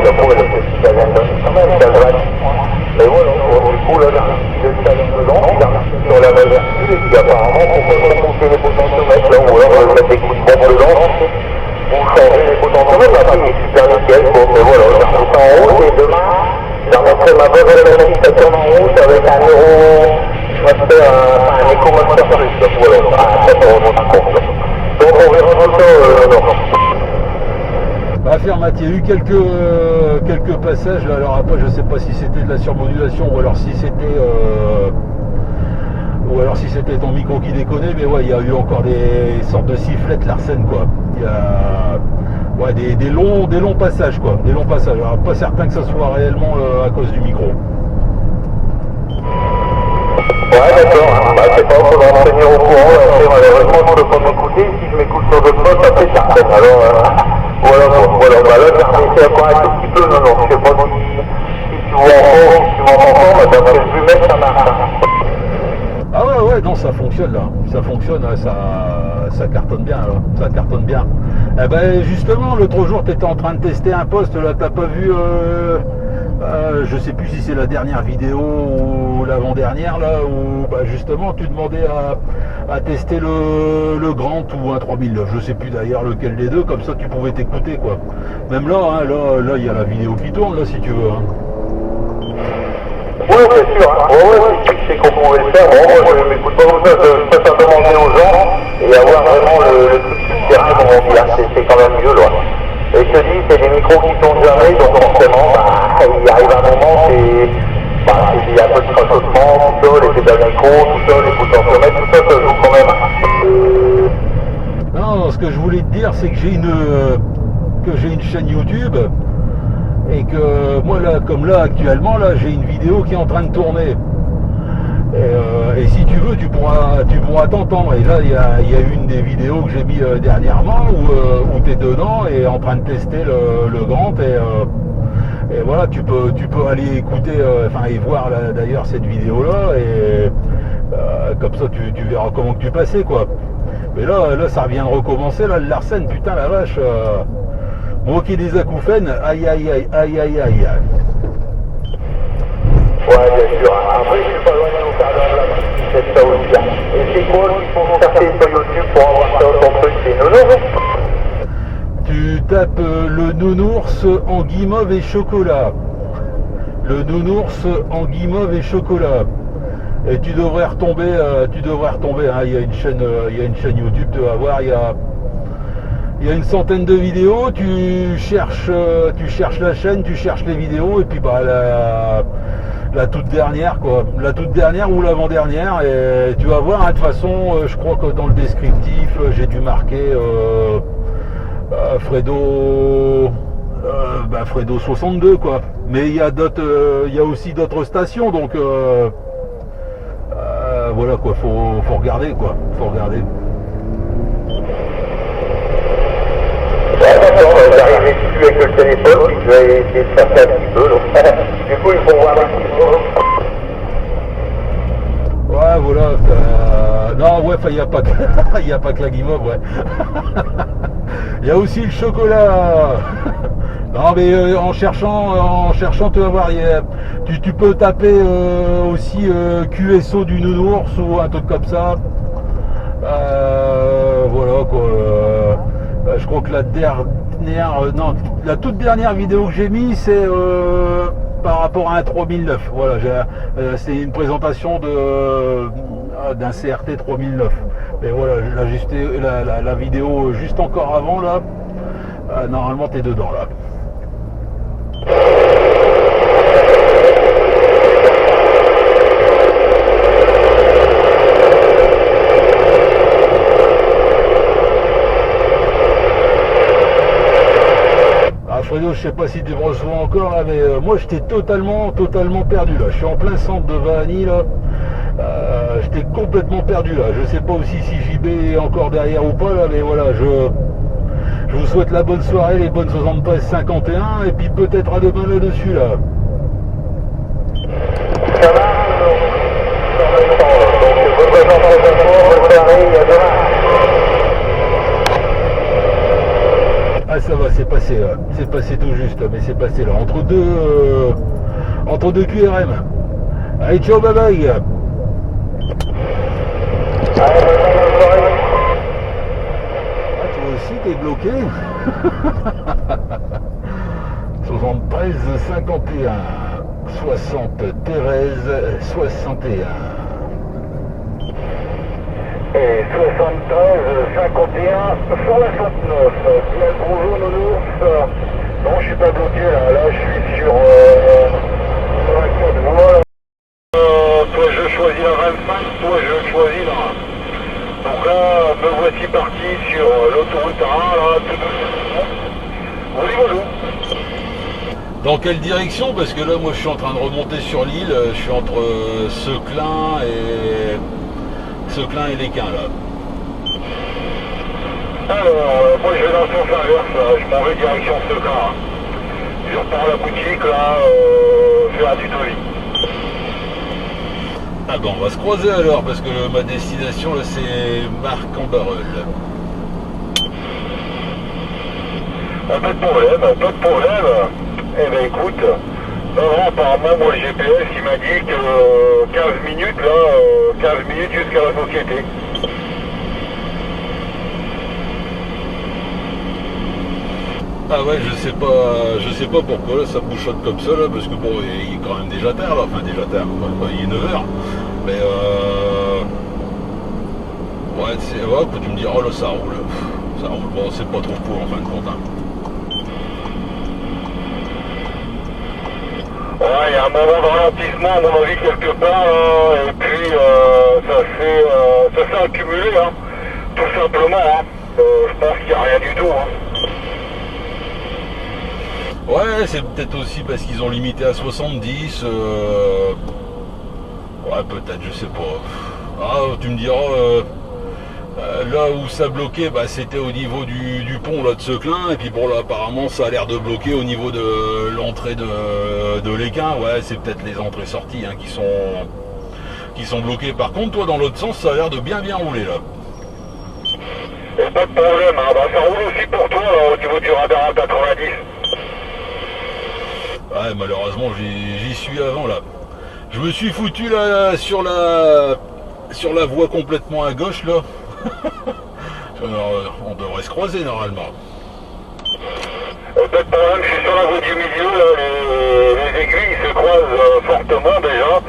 Il a trouvé le petit camion quand même, ça va. Mais voilà, du coup, là, il est camion dedans, il a sur la valeur, et puis apparemment, pour monter les potentiomètres, là, ou alors mettre des coups de pompe dedans, pour changer les potentiomètres, la partie est super nickel, bon, mais voilà, je remets ça en route, et demain, je remettrai ma bonne manifestation en route avec un euro. Je vais faire un éco-master plus, voilà, à 7 € de compte. Donc on verra tout ça, non. Bah affirmatif, il y a eu quelques passages, là, alors après je sais pas si c'était de la surmodulation ou alors si c'était ton micro qui déconnait, mais ouais, il y a eu encore des sortes de sifflettes Larsen, quoi. Il y a ouais, des longs passages, quoi, des longs passages. Alors pas certain que ça soit réellement à cause du micro. Ouais, d'accord, hein. Bah, c'est pas, il faudra me tenir au courant, après, malheureusement, je ne peux pas m'écouter, si je m'écoute sur d'autres modes, ça fait certain. Alors, voilà, bah là, j'ai rebaissé encore un tout petit peu, non, je sais pas si tu m'entends encore, bah, d'après le vue, ça marche. Ah ouais, non, ça fonctionne là, ça fonctionne, ça cartonne bien, là. Ça cartonne bien. Eh ben, justement, l'autre jour, tu étais en train de tester un poste, là, t'as pas vu... je sais plus si c'est la dernière vidéo ou l'avant-dernière là où bah, justement tu demandais à tester le Grand ou un 3009, je sais plus d'ailleurs lequel des deux, comme ça tu pouvais t'écouter quoi. Même là, hein, là il y a la vidéo qui tourne là si tu veux. Hein. Ouais, c'est sûr, hein. Ouais, c'est qu'on pouvait le faire. Bon, moi je m'écoute pas comme ça, je préfère demander aux gens et avoir vraiment le truc sur le terrain, comme on dit, hein. C'est quand même mieux là. Et je te dis, c'est des micros qui tournent jamais, donc forcément, bah, il arrive un moment, il y a un peu de crachotement, tout ça, les pédales micro, tout ça, les potentiomètres, tout ça, ça joue quand même. Non, ce que je voulais te dire, c'est que j'ai que j'ai une chaîne YouTube et que moi là, comme là actuellement, là j'ai une vidéo qui est en train de tourner. Et si tu veux, tu pourras t'entendre. Et là, il y a une des vidéos que j'ai mis dernièrement où tu es dedans et en train de tester le Grand. Et voilà, tu peux aller écouter, et voir d'ailleurs cette vidéo-là. Et comme ça, tu verras comment que tu passais, quoi. Mais là, ça revient de recommencer, là, le Larsen, putain, la vache. Moi qui ai des acouphènes, aïe, aïe, aïe, aïe, aïe, aïe. Ouais, bien sûr. Après, je suis pas loin de mon cadre là. C'est ça aussi. Et c'est quoi qu'il faut chercher sur YouTube pour avoir ça ton truc? C'est nounours? Tu tapes le nounours en guimauve et chocolat. Le nounours en guimauve et chocolat. Et tu devrais retomber, hein. Il y a une chaîne YouTube, tu vas voir, il y a une centaine de vidéos, tu cherches la chaîne, tu cherches les vidéos, et puis bah la toute dernière, quoi, la toute dernière ou l'avant-dernière, et tu vas voir, hein, de toute façon, je crois que dans le descriptif, j'ai dû marquer Fredo 62, quoi. Mais il y a aussi d'autres stations, donc voilà, quoi, faut regarder, quoi, faut regarder. D'accord, j'arrive plus avec le téléphone, puis je vais essayer de faire ça un petit peu. Donc. Du coup, il faut voir un petit peu. Ouais, voilà. Non, ouais, il n'y a pas que la guimauve, ouais. Il y a aussi le chocolat. Non, mais en cherchant, tu vas voir, tu peux taper aussi QSO du nounours ou un truc comme ça. Voilà, quoi. Je crois que la toute dernière vidéo que j'ai mis, c'est par rapport à un 3009. Voilà, c'est une présentation d'un CRT 3009. Mais voilà, la vidéo juste encore avant là, normalement t'es dedans là. Fredo, je sais pas si tu me reçois encore là, mais moi j'étais totalement perdu là. Je suis en plein centre de Vanille là. J'étais complètement perdu là. Je sais pas aussi si JB est encore derrière ou pas là, mais voilà, je vous souhaite la bonne soirée, les bonnes 73-51, et puis peut-être à demain là-dessus là. Ça va, donc je vous présente bonne soirée, à demain. Ah ça va, c'est passé tout juste, mais c'est passé là, entre deux QRM. Allez, ciao, bye bye. Ah, toi aussi t'es bloqué. 73 51 60 Thérèse 61. Et 73, 51, 169. Bien le bonjour nounours. Non, je suis pas bloqué là, je suis sur la cour de moi. Soit je choisis la 25, soit je choisis la 1. Donc là, me voici parti sur l'autoroute 1, là, tout doucement. Bonjour. Dans quelle direction? Parce que là, moi, je suis en train de remonter sur l'île. Je suis entre Seclin et l'Équin, là. Alors, moi je vais dans le sens inverse, là. Je m'en vais direction Seclin. Je repars à la boutique, là, faire du devis. Ah bon, on va se croiser alors, parce que ma destination, là, c'est Marc-en-Barœul. Pas de problème. Eh ben écoute, apparemment, moi, le GPS, il m'a dit que 15 minutes, là, 15 minutes jusqu'à la société. Ah ouais, je sais pas pourquoi là, ça bouchonne comme ça là, parce que bon, il est quand même déjà tard là, enfin déjà tard, il est 9h, mais ouais, tu me dis, oh là ça roule, bon, c'est pas trop pour en fin de compte. Hein. Ouais, il y a un moment de ralentissement à mon avis quelque part, hein, et puis ça s'est accumulé, hein, tout simplement, hein. Je pense qu'il n'y a rien du tout. Hein. Ouais, c'est peut-être aussi parce qu'ils ont limité à 70. Ouais, peut-être, je sais pas. Ah, tu me diras, là où ça bloquait, bah, c'était au niveau du pont là, de Seclin. Et puis bon, là, apparemment, ça a l'air de bloquer au niveau de l'entrée de l'Équin. Ouais, c'est peut-être les entrées-sorties hein, qui sont bloquées. Par contre, toi, dans l'autre sens, ça a l'air de bien rouler là. Pas de problème, hein. Bah, ça roule aussi pour toi là, au niveau du radar à 90. Ouais, malheureusement, j'y suis avant là. Je me suis foutu là sur la voie complètement à gauche là. On devrait se croiser normalement. Pas de problème, je suis sur la voie du milieu, là, les aiguilles se croisent fortement déjà.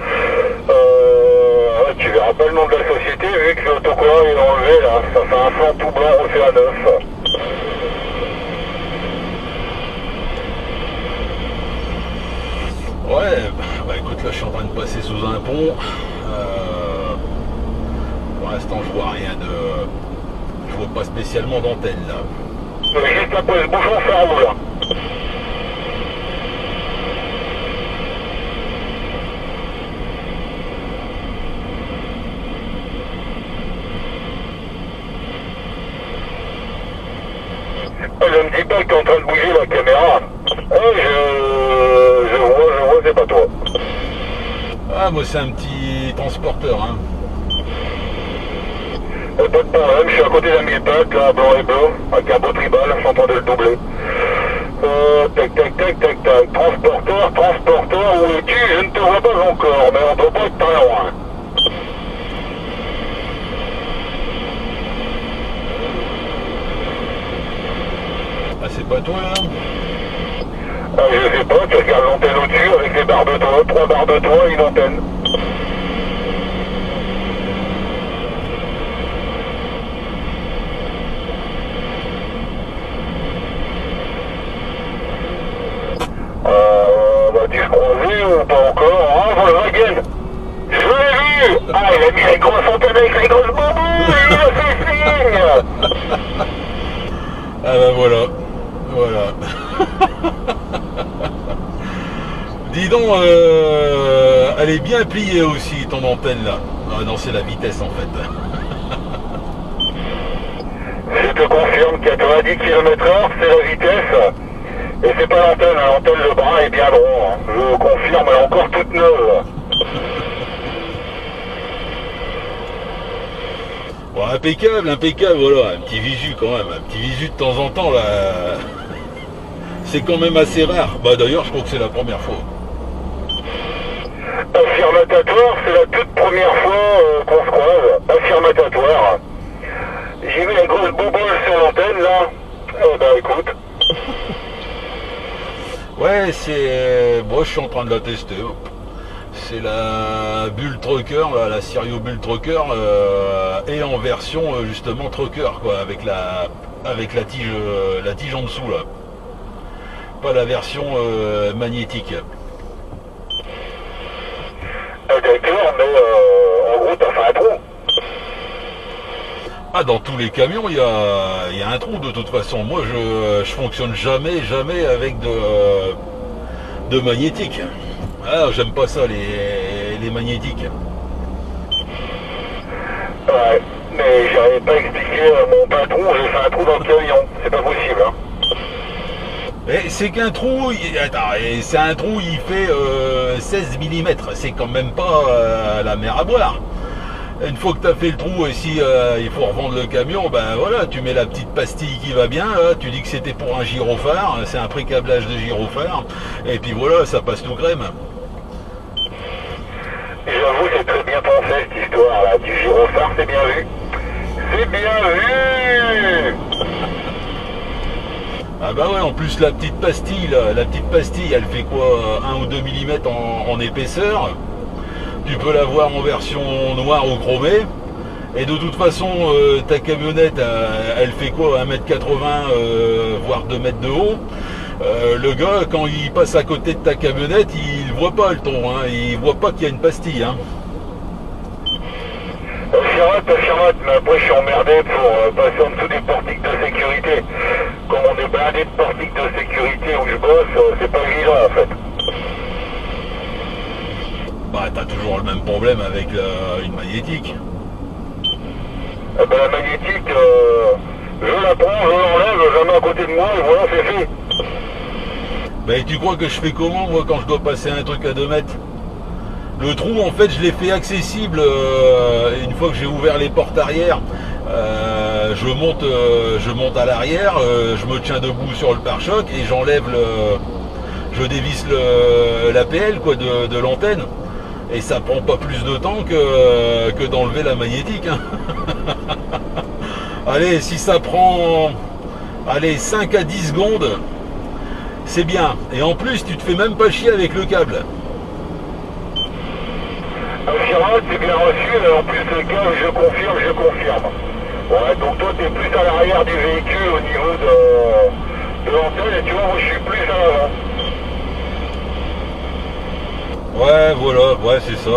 Ouais, tu verras pas le nom de la société vu que l'autocollant est enlevé là, ça fait un flanc tout blanc refait à neuf. Ouais, bah écoute, là je suis en train de passer sous un pont. Pour l'instant je vois rien de. Je vois pas spécialement d'antenne là. Juste après ce bouchon, ça roule là. Je me dis pas que t'es en train de bouger la caméra. Je vois, c'est pas toi. Ah moi c'est un petit transporteur hein. Pas de problème, je suis à côté d'un mille-pack, là, blanc et bleu, avec un beau tribal, je suis en train de le doubler. Tac. Transporteur, où es-tu? Je ne te vois pas encore, mais on doit pas être très loin. Ah c'est pas toi là? Ah, je sais pas, tu regardes l'antenne au-dessus avec les barres de toit, 3 barres de toit et une antenne. Vas-tu se croiser ou pas encore? Ah, Volkswagen! Je l'ai vu! Ah, il a mis les grosses antennes avec les grosses boubous! Il a fait signe! Ah bah voilà. Dis donc, elle est bien pliée aussi ton antenne là. Ah non, c'est la vitesse en fait. Je te confirme, 90 km/h, c'est la vitesse. Et c'est pas l'antenne, hein. L'antenne, le bras est bien droit. Hein. Je confirme, elle est encore toute neuve. Bon, impeccable, voilà. Un petit visu quand même. Un petit visu de temps en temps là. C'est quand même assez rare. Bah d'ailleurs, je crois que c'est la première fois. Affirmatoire, c'est la toute première fois qu'on se croise. Affirmatoire. J'ai vu la grosse bobole sur l'antenne là. Bah écoute. Ouais, c'est. Moi, je suis en train de la tester. C'est la Bull Trucker, la Sirio Bull Trucker, et en version justement Trucker, quoi, avec la tige en dessous là. Pas la version magnétique. D'accord, mais en gros t'as fait un trou. Ah, dans tous les camions, il y a un trou de toute façon. Moi, je fonctionne jamais avec de magnétique. Ah, j'aime pas ça, les magnétiques. Ouais, mais j'arrivais pas à expliquer à mon patron, j'ai fait un trou dans le camion. C'est pas possible, hein. Et c'est qu'un trou, c'est un trou, il fait 16 mm. C'est quand même pas la mer à boire. Une fois que tu as fait le trou et si il faut revendre le camion, ben voilà, tu mets la petite pastille qui va bien, là, tu dis que c'était pour un gyrophare, c'est un pré-câblage de gyrophare, et puis voilà, ça passe tout crème. J'avoue, c'est très bien pensé cette histoire là, du gyrophare, c'est bien vu. C'est bien vu. Ah bah ouais, en plus la petite pastille, elle fait quoi, 1 ou 2 mm en épaisseur. Tu peux l'avoir en version noire ou chromée. Et de toute façon, ta camionnette, elle fait quoi, 1m80, voire 2 mètres de haut. Le gars, quand il passe à côté de ta camionnette, il voit pas le ton, hein, il voit pas qu'il y a une pastille. Hein. Affirmate, mais après je suis emmerdé pour passer en dessous des portiques de sécurité. Comme on est blindé de portiques de sécurité où je bosse, c'est pas évident en fait. Bah t'as toujours le même problème avec une magnétique. Eh ben, la magnétique, je la prends, je l'enlève, je la mets à côté de moi et voilà, c'est fait. Bah et tu crois que je fais comment moi quand je dois passer un truc à 2 mètres? Le trou en fait je l'ai fait accessible une fois que j'ai ouvert les portes arrière. Je monte à l'arrière, je me tiens debout sur le pare-choc et j'enlève je dévisse l'APL quoi de l'antenne. Et ça prend pas plus de temps que d'enlever la magnétique. Hein. Allez, si ça prend 5 à 10 secondes, c'est bien. Et en plus, tu te fais même pas chier avec le câble. Affirmable, c'est bien reçu, mais en plus le câble, je confirme. Ouais, donc toi, tu es plus à l'arrière du véhicule au niveau de l'antenne, et tu vois, moi, je suis plus à l'avant. Ouais, voilà, ouais, c'est ça.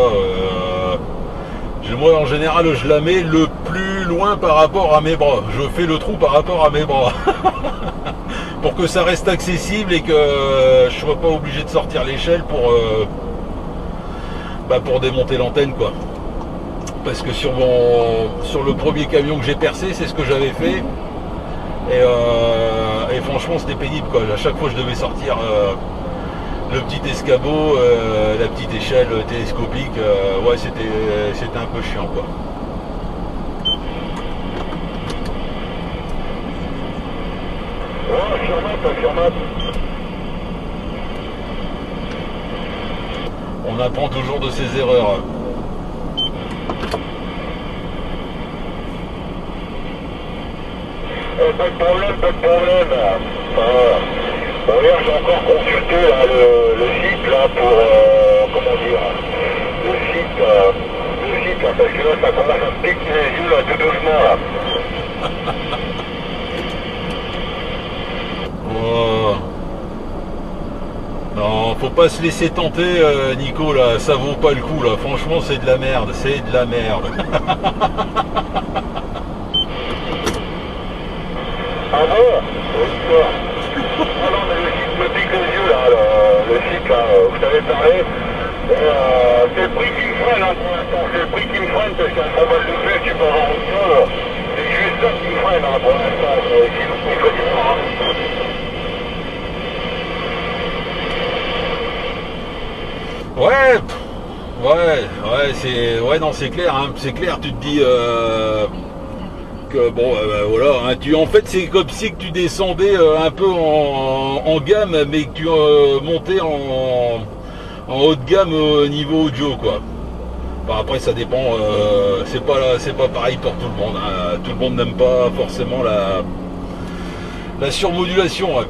Moi, en général, je la mets le plus loin par rapport à mes bras. Je fais le trou par rapport à mes bras. Pour que ça reste accessible et que je sois pas obligé de sortir l'échelle pour démonter l'antenne, quoi. Parce que sur le premier camion que j'ai percé, c'est ce que j'avais fait. Et franchement, c'était pénible, quoi. À chaque fois, je devais sortir le petit escabeau, la petite échelle télescopique, ouais, c'était un peu chiant, quoi. Ouais, affirmable. On apprend toujours de ses erreurs. Pas de problème. Bon, hier, j'ai encore consulté là, le site là pour, comment dire, le site là, parce que là, ça commence à me piquer les yeux là, tout doucement là. Oh. Non, faut pas se laisser tenter, Nico, là, ça vaut pas le coup, là. Franchement, c'est de la merde, Ah bon? Ah non, mais le site me pique les yeux là, le site là, vous t'avez parlé. C'est le prix qui me freine hein, pour l'instant, c'est le prix qui me freine parce qu'un combat de plus, tu peux avoir autre chose. C'est juste ça qui me freine hein, pour l'instant, sinon il faut du temps. Ouais, non, c'est clair, hein, c'est clair, tu te dis que bon, voilà, hein, en fait, c'est comme si que tu descendais un peu en gamme, mais que tu montais en haut de gamme au niveau audio, quoi. Bon, après, ça dépend, c'est pas pareil pour tout le monde, hein. Tout le monde n'aime pas forcément la surmodulation, hein.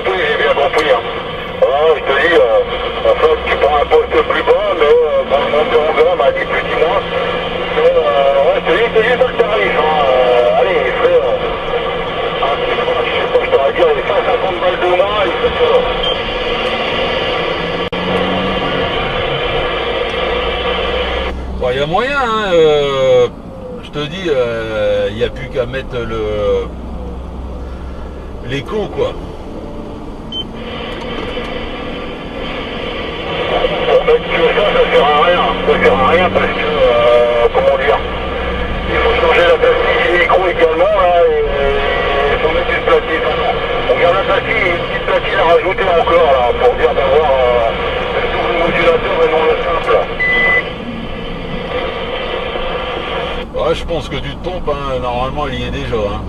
J'ai bien compris. Hein. Alors, je te dis, en fait, tu prends un poste plus bas, mais pour monter en gamme, à 10 petits mois. Mais ouais, je te dis, c'est juste ça que t'arrives. Hein. Allez, il fait, je sais pas, je t'aurais dit, 150 balles de mois, il fait ça. Bon, il y a moyen, hein, je te dis, il n'y a plus qu'à mettre l'écho, quoi. Ça sert à rien parce que, comment dire, il faut changer la plastique du micro également, là, et il faut mettre une platine. On garde la platine et une petite platine à rajouter encore, là, pour dire d'avoir le double modulateur et non le simple. Ouais, je pense que tu te trompes, hein. Normalement, il y est déjà, hein.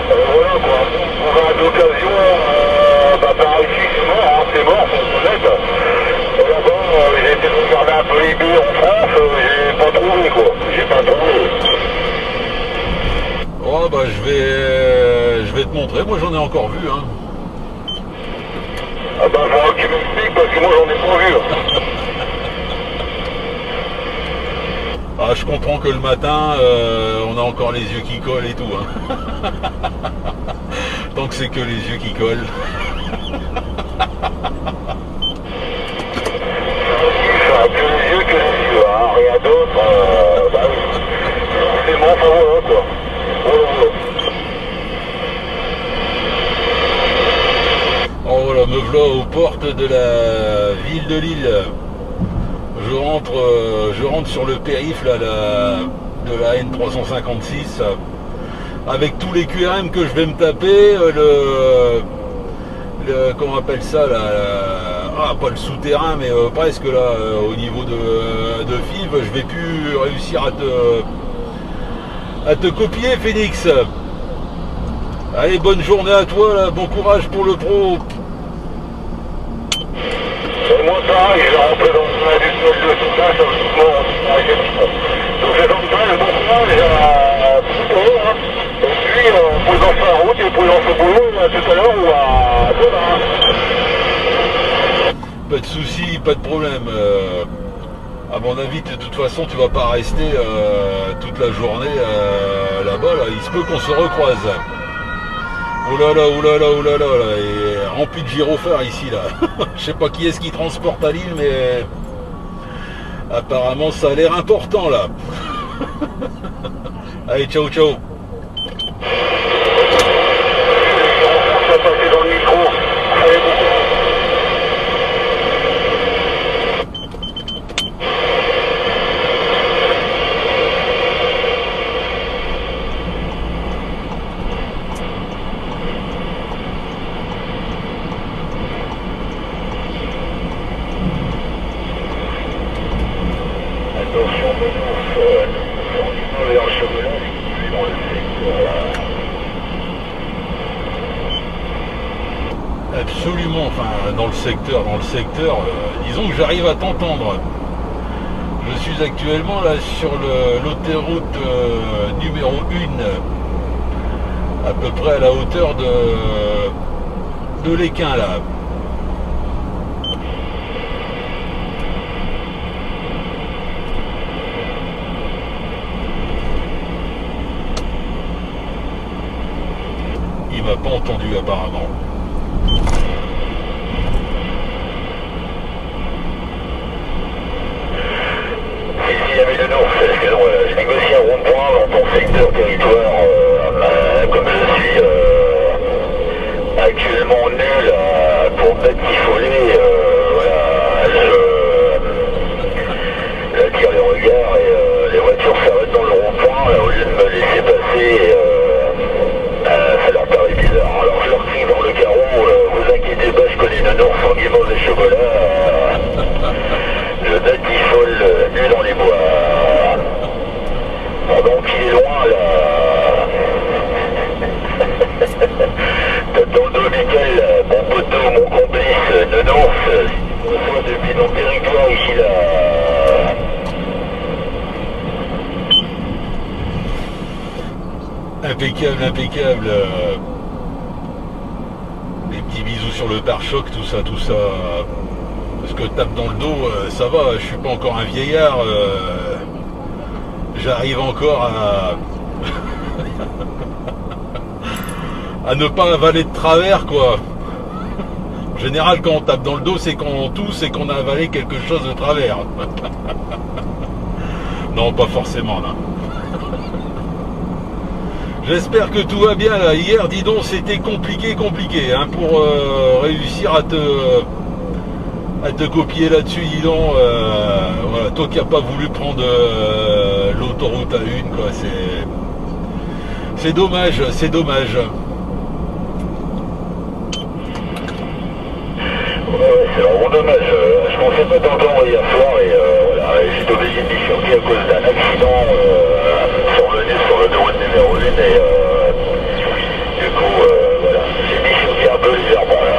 Voilà, quoi. On va à l'occasion, par ici, c'est mort, faut être honnête. Et là-bas, j'ai été regarder un peu eBay en France, j'ai pas trouvé, quoi. Oh, bah, je vais te montrer. Moi, j'en ai encore vu, hein. Ah bah, faudra que tu m'expliques, parce que moi, j'en ai pas vu. Ah, je comprends que le matin, on a encore les yeux qui collent et tout, hein. Tant que c'est que les yeux qui collent. Que les yeux, hein, rien d'autre. Bah ça va, quoi. Voilà. Oh voilà, me voilà aux portes de la ville de Lille. Je rentre sur le périph' là, de la N356 avec tous les QRM que je vais me taper, comment on appelle ça là, pas le souterrain mais presque là au niveau de FIV, je vais plus réussir à te copier Phoenix. Allez, bonne journée à toi là, bon courage pour le pro. Et moi pareil, je vais rentrer dans un industriel de tout ça, ça va doucement, donc c'est comme ça, un bon courage à tout à l'heure, hein. Et puis on peut lancer la route et puis lancer le boulot à tout à l'heure ou à demain. Pas de soucis, pas de problème. À mon avis, de toute façon, tu vas pas rester toute la journée là-bas. Là. Il se peut qu'on se recroise. Oh là là, oh là là, oh là là, là. Et rempli de gyrophares ici là. Je sais pas qui est-ce qui transporte à Lille, mais apparemment ça a l'air important là. Allez, ciao, ciao. On va passer dans le micro. Allez, bon courage. Attention, on vers le chocolat, dans le secteur. Absolument, enfin dans le secteur, disons que j'arrive à t'entendre. Je suis actuellement là sur l'autoroute numéro 1, à peu près à la hauteur de l'Équin là. Il m'a pas entendu apparemment. Ici la ville de Nours, excuse-moi, je négocie un rond-point dans ton secteur territoire, comme je suis actuellement nul pour batifoler, voilà, j'attire les regards et les voitures s'arrêtent dans le rond-point, là, au lieu de me laisser passer, ça leur paraît bizarre. Alors je leur crie dans le carreau, vous inquiétez pas, je connais le Nours en guimauve et chocolat, je batifole nu dans les bois. Pendant qu'il est loin là. T'as dans le dos Michael, mon poteau, mon complice, Nounours, on reçoit depuis ton territoire ici là. Impeccable, impeccable. Des petits bisous sur le pare-choc, tout ça, tout ça. Parce que tape dans le dos, ça va, je suis pas encore un vieillard. J'arrive encore à ne pas avaler de travers, quoi. En général, quand on tape dans le dos, c'est qu'on tousse et qu'on a avalé quelque chose de travers. Non, pas forcément, là. J'espère que tout va bien, là. Hier, dis donc, c'était compliqué, hein, pour réussir à te copier là-dessus, dis donc. Voilà, toi qui n'as pas voulu prendre l'autoroute A1, quoi, c'est dommage, c'est dommage. Ouais, c'est vraiment dommage. Je pensais pas t'entendre hier soir et voilà, j'ai été obligé de bifurquer à cause d'un accident sur le route numéro 1 et du coup, voilà, j'ai bifurqué un peu légèrement là.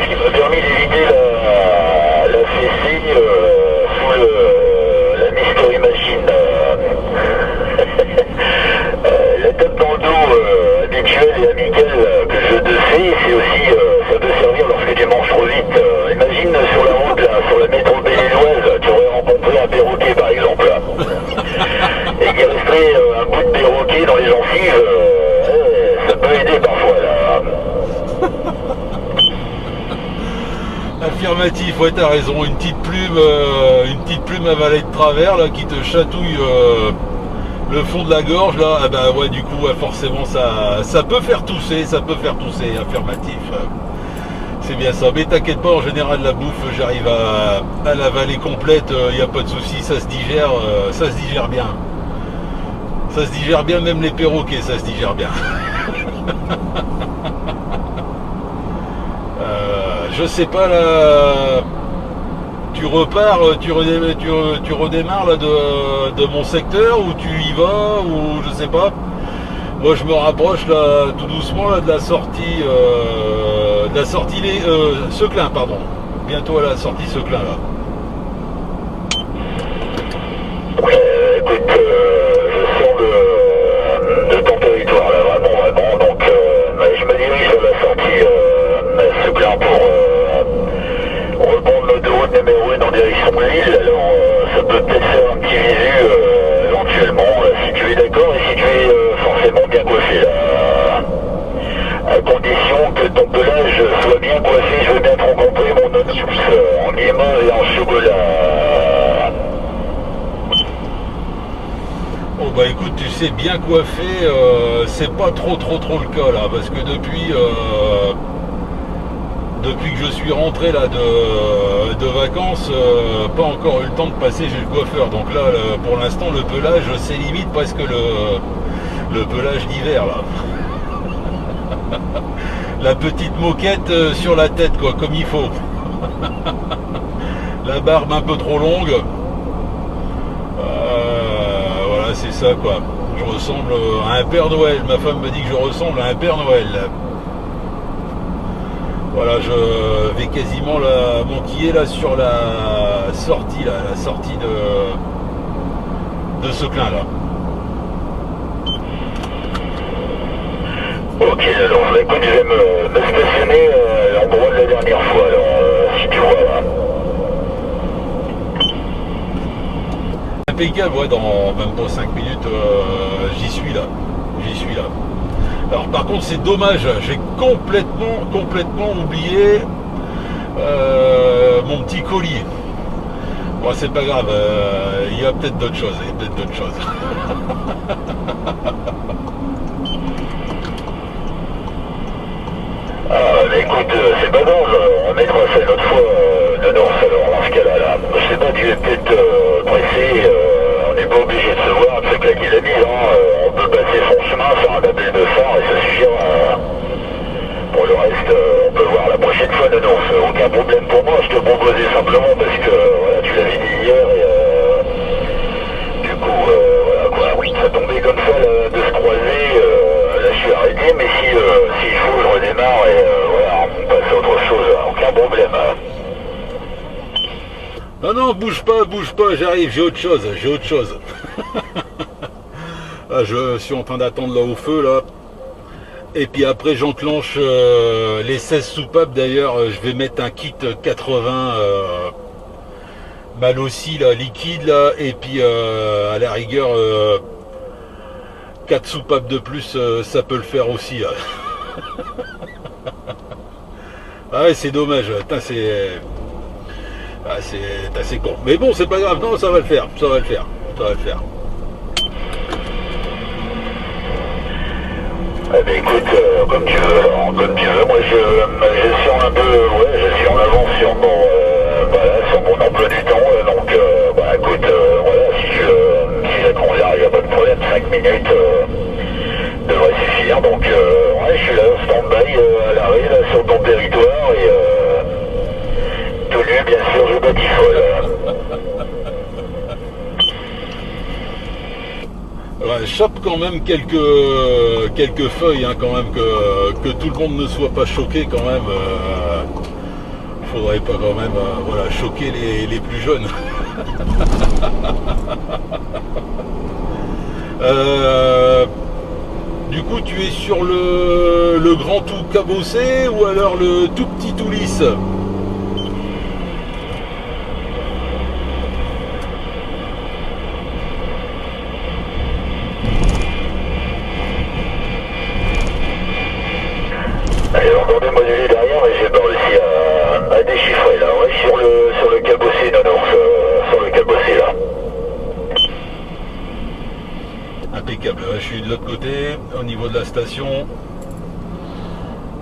Ce qui m'a permis d'éviter la fessée sous la mystery machine. La tape dans le dos habituelle et amicale que je te fais, c'est aussi, ça peut servir lorsque tu manges trop vite. Imagine sur la route, là, sur la métro béninoise, tu aurais rencontré un perroquet par exemple, et qu'il resterait un bout de perroquet dans les gencives, ça peut aider parfois là. Affirmatif, ouais, t'as raison, une petite plume avalée de travers là qui te chatouille le fond de la gorge là, ah bah ouais, du coup ouais, forcément ça peut faire tousser, affirmatif. C'est bien ça, mais t'inquiète pas, en général la bouffe j'arrive à l'avaler complète, il n'y a pas de souci, ça se digère bien. Ça se digère bien, même les perroquets ça se digère bien. Je sais pas là. Tu repars, tu redémarres là de mon secteur, ou tu y vas, ou je sais pas. Moi je me rapproche là tout doucement là de la sortie Seclin, pardon. Bientôt à la sortie Seclin là. Écoute, je sors de ton territoire là, vraiment, donc je me dirige vers la sortie Seclin pour reprendre l'autoroute numéro 1 en direction de Lille. Alors ça peut peut-être faire un petit visu éventuellement, si tu es d'accord et si tu es forcément bien coiffé là. À condition que ton pelage soit bien coiffé, je veux bien te rencontrer mon onus en guimard et en chocolat. Oh bah écoute, tu sais, bien coiffé, c'est pas trop le cas là, parce que depuis que je suis rentré là de vacances, pas encore eu le temps de passer chez le coiffeur. Donc là, pour l'instant, le pelage, c'est limite presque le pelage d'hiver là. La petite moquette sur la tête, quoi, comme il faut. La barbe un peu trop longue. Voilà, c'est ça, quoi. Je ressemble à un Père Noël. Ma femme me dit que je ressemble à un Père Noël. Voilà, je vais quasiment m'enquiller là sur la sortie de Seclin là. Ok, alors écoute, je vais me stationner à l'endroit de la dernière fois, alors si tu vois là. Impeccable, ouais, dans même pas 5 minutes, j'y suis là. Alors par contre c'est dommage, j'ai complètement oublié mon petit colis. Bon, c'est pas grave, il y a peut-être d'autres choses, Ah, mais écoute, c'est pas grave, on mettra ça une autre fois, alors dans ce cas-là, là. Je sais pas, tu es peut-être pressé, on n'est pas obligé de se voir, de se claquer la bise, on peut passer son chemin, faire un appel de phare et ça suffira. Pour le reste, on peut voir la prochaine fois, Nounours, aucun problème pour moi, je te proposais simplement parce que, voilà, tu l'avais dit hier et du coup, voilà quoi, oui, ça tombait comme ça là, de se croiser, là je suis arrêté, mais s'il faut, je redémarre et voilà, on passe à autre chose, aucun problème. Non, bouge pas, j'arrive, j'ai autre chose. Là, je suis en train d'attendre là au feu là. Et puis après j'enclenche les 16 soupapes. D'ailleurs je vais mettre un kit 80 mal aussi là, liquide là. Et puis à la rigueur 4 soupapes de plus, ça peut le faire aussi là. Ah ouais, c'est dommage, putain, c'est assez con. Mais bon, c'est pas grave, non, ça va le faire. Eh ben écoute, comme tu veux, moi je suis en avance sur mon emploi du temps, donc écoute, voilà, si ça convient, il n'y a pas de problème, 5 minutes devrait suffire, donc je suis là, stand-by, à l'arrêt, là, sur ton territoire, et tout nu, bien sûr, je batifole. Ouais, chope quand même quelques feuilles, hein, quand même, que tout le monde ne soit pas choqué quand même. Faudrait pas quand même voilà, choquer les plus jeunes. Du coup, tu es sur le grand tout cabossé ou alors le tout petit tout lisse? J'ai entendu moduler derrière, mais j'ai pas réussi à déchiffrer là. Ouais, sur le cabossé, Nounours, sur le cabossé là. je suis de l'autre côté, au niveau de la station.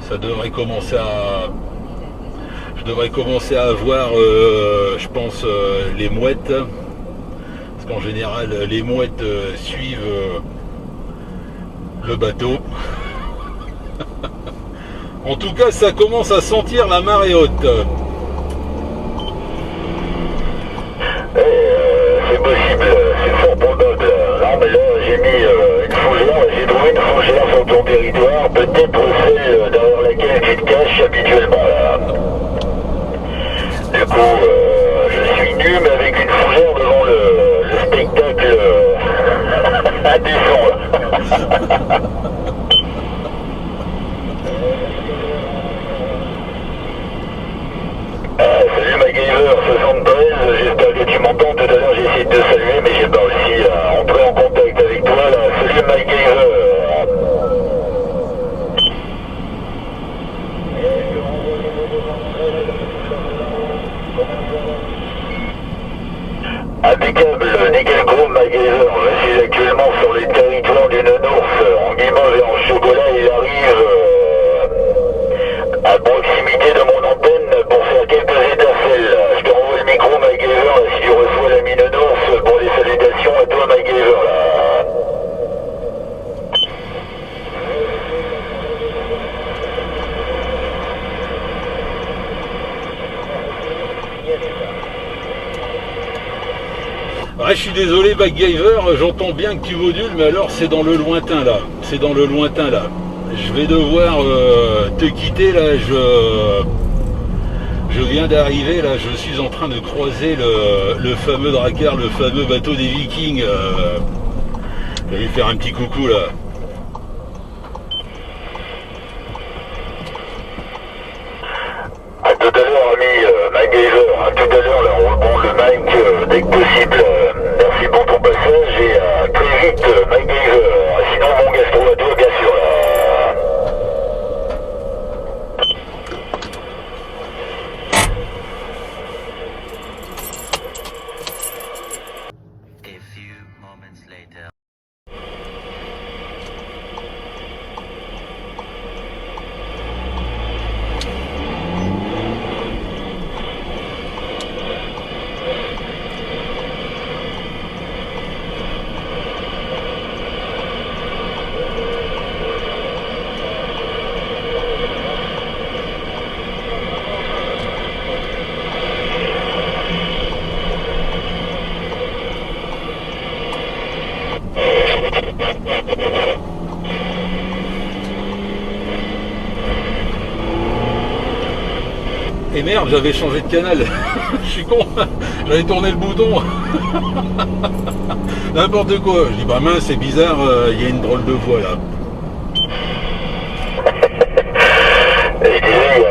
Ça devrait commencer à... Je devrais commencer à avoir, je pense, les mouettes. Parce qu'en général, les mouettes suivent le bateau. En tout cas, ça commence à sentir la marée haute. C'est possible, c'est fort probable. Non, mais là, j'ai mis une fougère, j'ai trouvé une fougère sur ton territoire, peut-être celle derrière laquelle tu te caches habituellement là. Du coup, je suis nu, mais avec une fougère devant le spectacle indécent là. Salut MacGyver 73, j'espère que tu m'entends. Tout à l'heure j'ai essayé de te saluer mais j'ai pas réussi à entrer en contact avec toi là. Salut MacGyver. Impeccable, nickel gros MacGyver. Je suis actuellement sur les territoires du Nounours en guimauve et en chocolat. Il arrive à proximité de mon antenne pour faire quelques étincelles. Je te renvoie le micro MacGyver si tu reçois la mine d'ours pour les salutations à toi MacGyver là. Ouais, je suis désolé MacGyver, j'entends bien que tu modules, mais alors c'est dans le lointain là. C'est dans le lointain là. Je vais devoir te quitter là, je viens d'arriver là, je suis en train de croiser le fameux Drakkar, le fameux bateau des Vikings. Je vais lui faire un petit coucou là. À tout à l'heure ami MacGyver, à tout à l'heure là, on reprend le mic dès que possible. Merci pour ton passage et à très vite MacGyver. Sinon mon gastro à toi bien sûr là. A few moments later. Et merde, j'avais changé de canal. Je suis con. J'avais tourné le bouton. N'importe quoi. Je dis bah mince, c'est bizarre, il y a une drôle de voix là. Et je disais,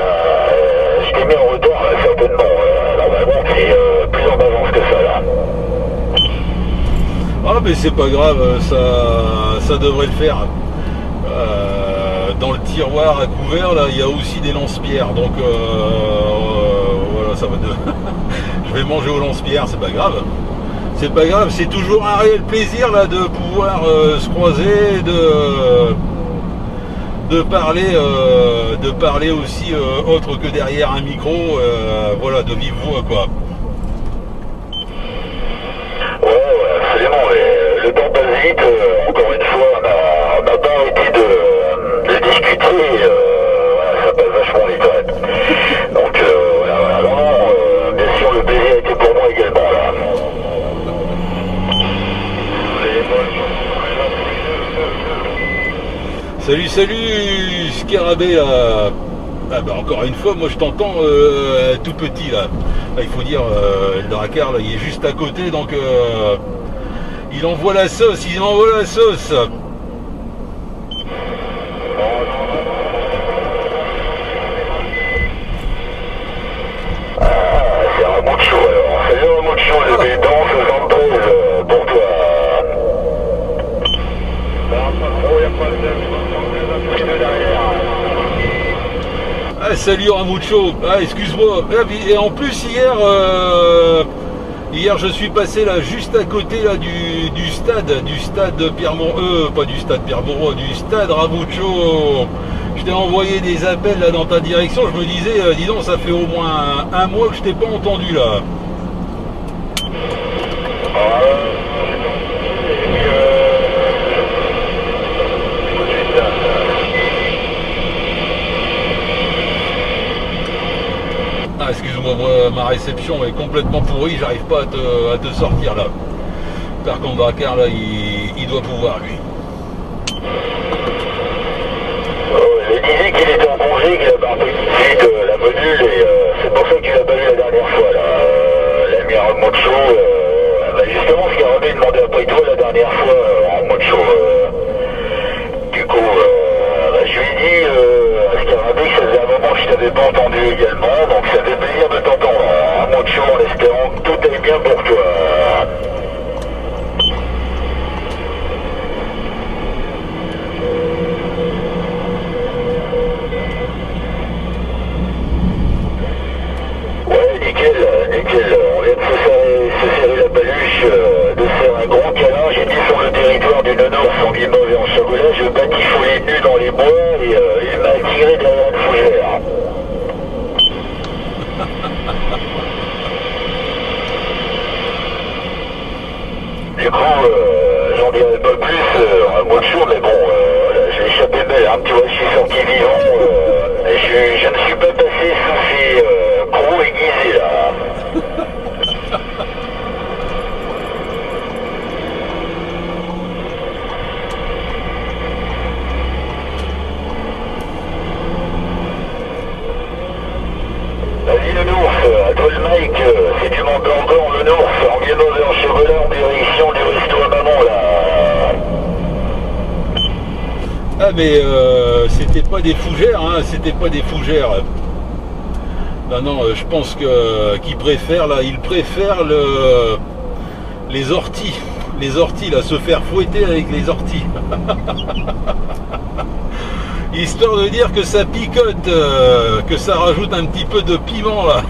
je t'ai mis en retard là, certainement. Normalement c'est plus en avance que ça là. Ah mais c'est pas grave, ça devrait le faire. Dans le tiroir à couvert là, il y a aussi des lance-pierres, donc voilà, ça va de... Je vais manger aux lance-pierres, c'est pas grave. C'est pas grave, c'est toujours un réel plaisir là de pouvoir se croiser, de parler aussi autre que derrière un micro, voilà, de vive voix quoi. Ouais, absolument. Et le temps passe vite. Encore une fois, on n'a pas arrêté de discuter. Voilà, ça passe vachement vite. Ouais. Donc, voilà. Non, bien sûr, le plaisir était pour moi également. Là. Salut Scarabée là. Ah bah encore une fois, moi je t'entends tout petit là. Il faut dire, le Drakkar là, il est juste à côté, donc il envoie la sauce, C'est un bout de chaud alors. C'est un bout de chaud, le béton 73 pour toi. Ah salut Ramucho, ah excuse-moi. Et en plus hier, Hier je suis passé là juste à côté là du stade Pierre-Mauroy, pas du stade Pierre-Mauroy, du stade Rabuccio. Je t'ai envoyé des appels là dans ta direction, je me disais, dis donc, ça fait au moins un mois que je t'ai pas entendu là. Ah, excuse-moi, ma réception est complètement pourrie, j'arrive pas à te sortir là. Par contre, Drakkar là, il doit pouvoir lui. Il disait qu'il était en congé, qu'il a pas repris tout de suite la module et c'est pour ça qu'il a pas vu la dernière fois là. L'ami Ramucho, justement ce qu'Arabé demandait après toi la dernière fois, Ramucho. Du coup, je lui ai dit à Scarabée que ça faisait un moment que je t'avais pas entendu également, donc ça fait plaisir de t'entendre Ramucho en espérant que tout aille bien pour toi. Nickel, on vient de se serrer la paluche, de faire un gros câlin. J'étais sur le territoire du Nord, en Guimauve et en Chagoula, je batifolais nu dans les bois et il m'a attiré derrière une fougère. Du coup, j'en dirai pas plus un mot de jour, mais bon, là, j'ai échappé belle, hein, tu vois, je suis sorti vivant, je ne suis pas passé sous ces crocs aiguisés là. Vas-y le Nours, à toi le Mike, si tu m'entends encore le Nours, en Guimauve et en Chagoula, en direction du resto à maman là. Ah mais c'était pas des fougères, hein, c'était pas des fougères. Non, je pense qu'il préfère là, il préfère les orties. Les orties là, se faire fouetter avec les orties. Histoire de dire que ça picote, que ça rajoute un petit peu de piment là.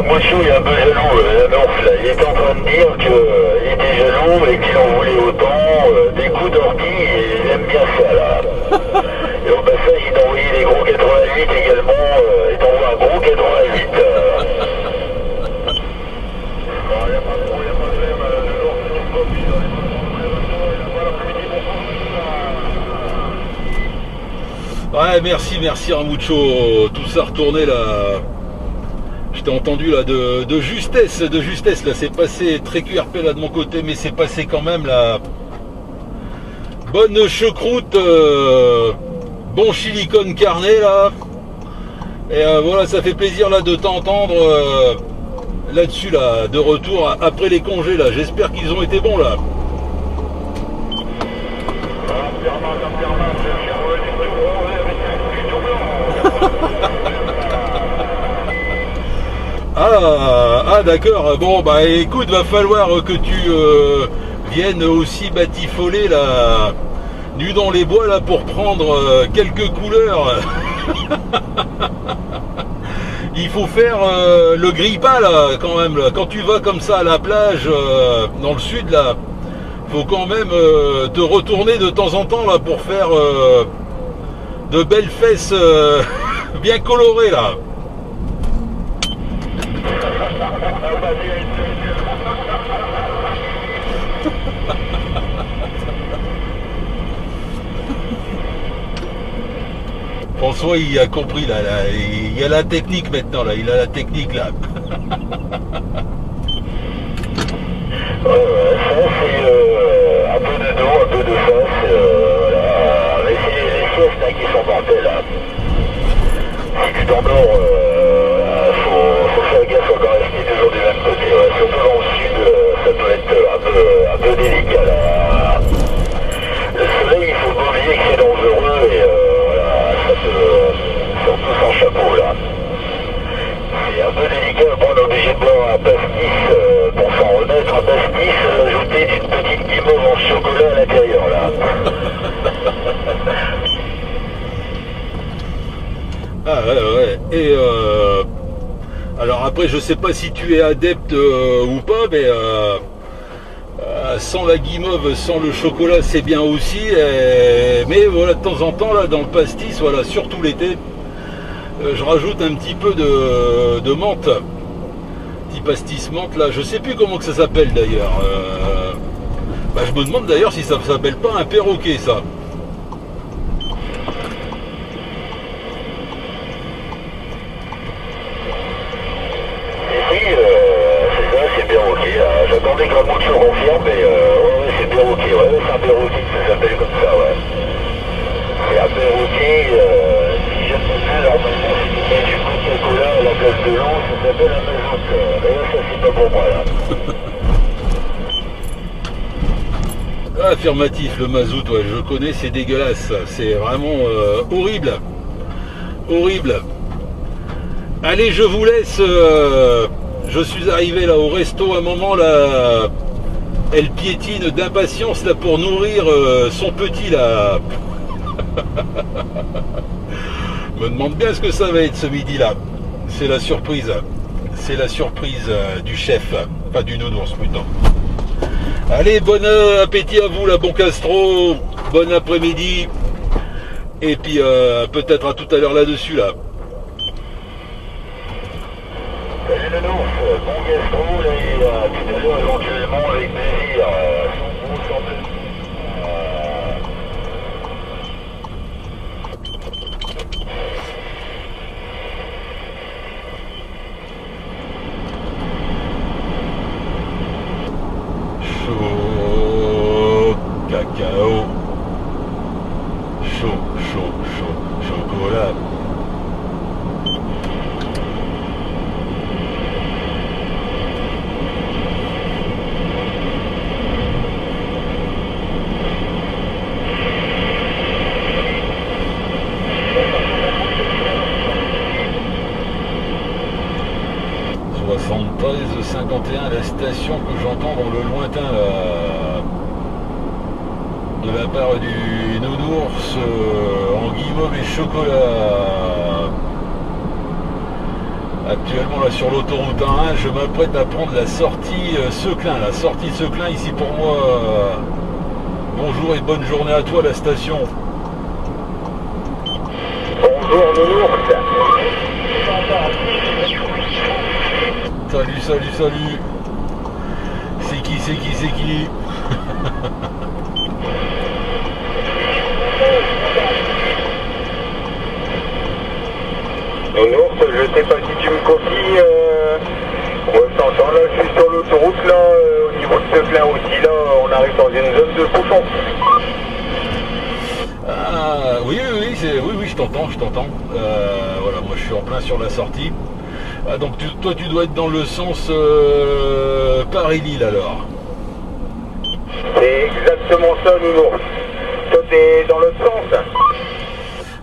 Mocho il est un peu jaloux, l'annonce là, il était en train de dire qu'il était jaloux et qu'il en voulait autant, des coups d'ordi, il aime bien ça là. Et au passage il t'a envoyé des gros 88 également, il t'envoie un gros 88. Ouais, merci Ramucho, tout ça retourné là. Je t'ai entendu là de justesse là, c'est passé très QRP là de mon côté, mais c'est passé quand même là. Bonne choucroute, bon chili con carne là. Et voilà, ça fait plaisir là de t'entendre là-dessus là, de retour après les congés là. J'espère qu'ils ont été bons là. Ah d'accord, bon bah écoute, va falloir que tu viennes aussi batifoler là, nu dans les bois là, pour prendre quelques couleurs. Il faut faire le grippa là quand même là. Quand tu vas comme ça à la plage dans le sud là, faut quand même te retourner de temps en temps là pour faire de belles fesses bien colorées là. François il a compris là, il y a la technique maintenant là, il a la technique là. Ouais, ça c'est un peu de dos, un peu de face, voilà. Mais c'est les siestes là qui sont mortelles là. Si tu t'endors, faut faire gaffe encore rester toujours du même côté, ouais. Surtout dans le sud, ça peut être un peu délicat là. Le soleil, il faut pas oublier que c'est dangereux et voilà, ça peut, surtout sans chapeau là. C'est un peu délicat, bon, on est obligé de boire un pastis pour s'en remettre, un pastis ajouté d'une petite guimauve en chocolat à l'intérieur là. ouais. Et alors après, je sais pas si tu es adepte ou pas, mais sans la guimauve, sans le chocolat, c'est bien aussi. Mais voilà, de temps en temps, là, dans le pastis, voilà, surtout l'été, je rajoute un petit peu de menthe. Petit pastis menthe, là. Je sais plus comment que ça s'appelle d'ailleurs. Bah, je me demande d'ailleurs si ça ne s'appelle pas un perroquet, ça. C'est bien ok. J'attendais que Ramon se confirme, mais ouais, c'est bien ok. Ouais, c'est un perroquet que ça s'appelle comme ça, ouais. C'est un perroquet, si j'aime bien, normalement, si tu mets du Coca-Cola à la place de l'eau, ça s'appelle un mazout. Et là, ça, c'est pas pour moi, là. Affirmatif, le mazout, ouais, je connais, c'est dégueulasse. C'est vraiment horrible. Horrible. Allez, je vous laisse. Je suis arrivé là au resto à un moment là. Elle piétine d'impatience là pour nourrir son petit là. Me demande bien ce que ça va être ce midi là. C'est la surprise. C'est la surprise du chef. Pas du nounours plutôt. Allez, bon appétit à vous là, bon Castro. Bon après-midi. Et puis peut-être à tout à l'heure là-dessus là. Salut le Nours, bon gastro, là, et tout à l'heure éventuellement avec plaisir, son gros sur deux. Chaud, cacao. Chaud, chocolat. La station que j'entends dans le lointain de la part du nounours en guimauve et chocolat. Actuellement là sur l'autoroute 1, je m'apprête à prendre la sortie Seclin. La sortie Seclin ici pour moi. Bonjour et bonne journée à toi la station. Bonjour nounours. Salut. C'est qui Nounours, je sais pas si tu me copies. Moi je t'entends là, je suis sur l'autoroute là, au niveau de Seclin aussi là, on arrive dans une zone de bouchon. Ah oui, je t'entends. Voilà, moi je suis en plein sur la sortie. Ah, donc toi tu dois être dans le sens Paris-Lille alors. C'est exactement ça nounours. Toi t'es dans l'autre sens.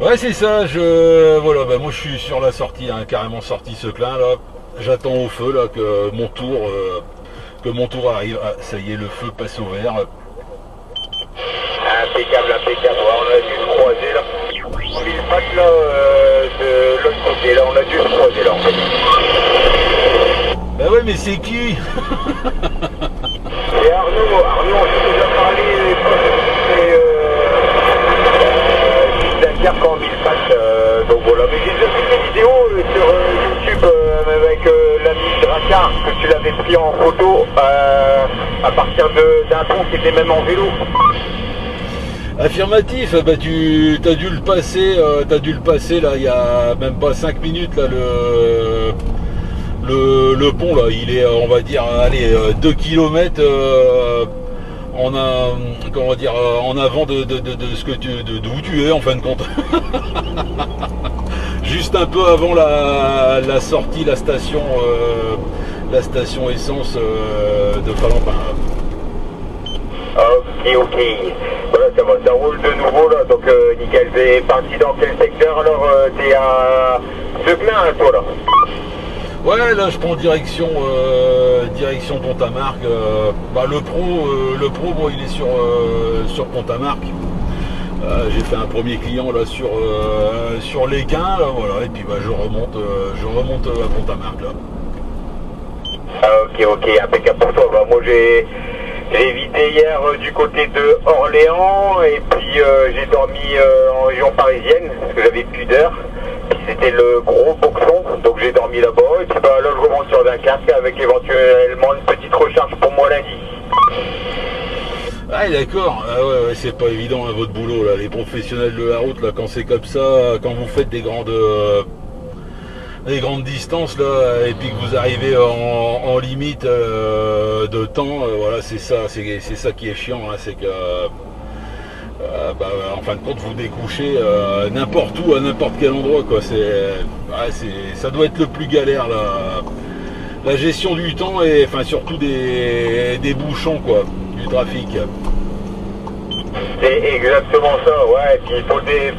Ouais c'est ça, voilà, bah, moi je suis sur la sortie, hein, carrément sortie Seclin là. J'attends au feu là que mon tour arrive. Ah, ça y est, le feu passe au vert. Impeccable. Ouais, on a dû se croiser là. On vit le pack là de l'autre côté là, on a dû se croiser là en fait. Bah ouais mais c'est qui? C'est Arnaud, on s'est déjà parlé c'est Dakar quand on vit le pack, donc voilà. Mais j'ai déjà fait des vidéos sur YouTube avec l'ami Dracar, que tu l'avais pris en photo à partir d'un pont qui était même en vélo. Affirmatif, bah t'as dû le passer là il y a même pas 5 minutes là le pont là, il est on va dire allez 2 km en avant de ce que d'où tu es en fin de compte. Juste un peu avant la sortie, la station essence de Falampin. Ok. Voilà, ça roule de nouveau là, donc nickel. T'es parti dans quel secteur alors? T'es à Seclin toi là? Ouais, là je prends direction Pont-à-Marc. Le pro, bon, il est sur Pont-à-Marc. J'ai fait un premier client là sur l'Équin, là, voilà, et puis bah, je remonte à Pont-à-Marc là. Ah, ok, impeccable pour toi. Bah, moi j'ai évité hier du côté de Orléans et puis j'ai dormi en région parisienne parce que j'avais plus d'heures. Puis c'était le gros boxon, donc j'ai dormi là-bas et puis bah, là je remonte sur Dunkerque avec éventuellement une petite recharge pour moi lundi. Ah d'accord, ah ouais, c'est pas évident hein, votre boulot là, les professionnels de la route là, quand c'est comme ça, quand vous faites des grandes distances là, et puis que vous arrivez en limite de temps, voilà, c'est ça qui est chiant, hein, c'est que bah, en fin de compte vous découchez n'importe où, à n'importe quel endroit quoi, ça doit être le plus galère là, la gestion du temps et enfin surtout des bouchons quoi, du trafic. C'est exactement ça, ouais. Puis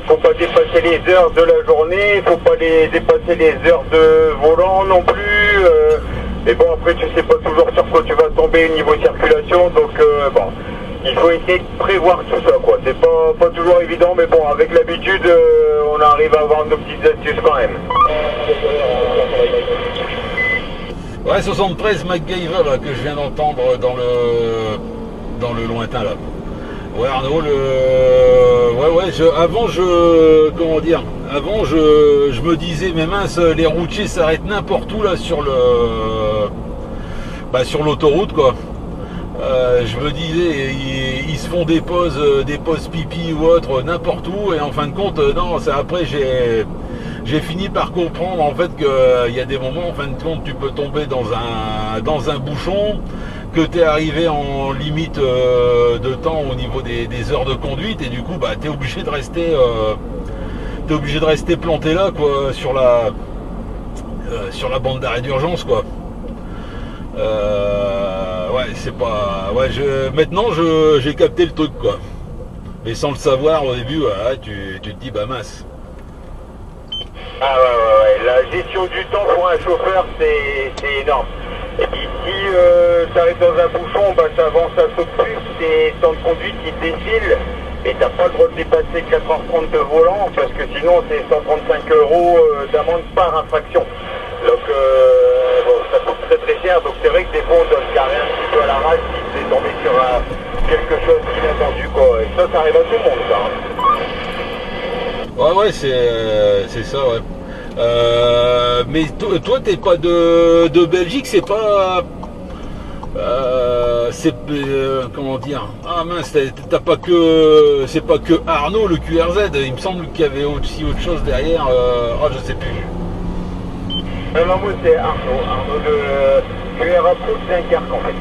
faut pas dépasser les heures de la journée, faut pas dépasser les heures de volant non plus. Mais bon, après tu sais pas toujours sur quoi tu vas tomber au niveau circulation, donc bon, il faut essayer de prévoir tout ça quoi. C'est pas toujours évident, mais bon, avec l'habitude, on arrive à avoir nos petites astuces quand même. Ouais, 73 MacGyver là, que je viens d'entendre dans le lointain là. Ouais Arnaud, avant je me disais mais mince, les routiers s'arrêtent n'importe où là sur l'autoroute quoi. Je me disais ils se font des pauses pipi ou autre n'importe où et en fin de compte non, c'est après j'ai fini par comprendre en fait qu'il y a des moments en fin de compte tu peux tomber dans un bouchon, que tu es arrivé en limite de temps au niveau des heures de conduite et du coup bah tu es obligé de rester planté là quoi sur la bande d'arrêt d'urgence quoi. Ouais, c'est pas maintenant j'ai capté le truc quoi. Mais sans le savoir au début, ouais, tu te dis bah mince. Ah ouais, la gestion du temps pour un chauffeur c'est énorme. Et puis si tu arrives dans un bouchon, bah ça avance, ça saute plus, tes temps de conduite ils défilent et t'as pas le droit de dépasser 4h30 de volant parce que sinon c'est 135 € d'amende par infraction. Donc bon, ça coûte très très cher, donc c'est vrai que des fois on doit se garer un petit peu à l'arrache si c'est tombé sur quelque chose d'inattendu quoi. Et ça arrive à tout le monde ça. Hein. Ouais, c'est ça ouais. Mais toi t'es pas de Belgique, c'est pas comment dire, ah mince, t'as pas que c'est pas que Arnaud le QRZ, il me semble qu'il y avait aussi autre chose derrière, je sais plus. Non, moi c'est Arnaud de QRA Pro de Dunkerque en fait.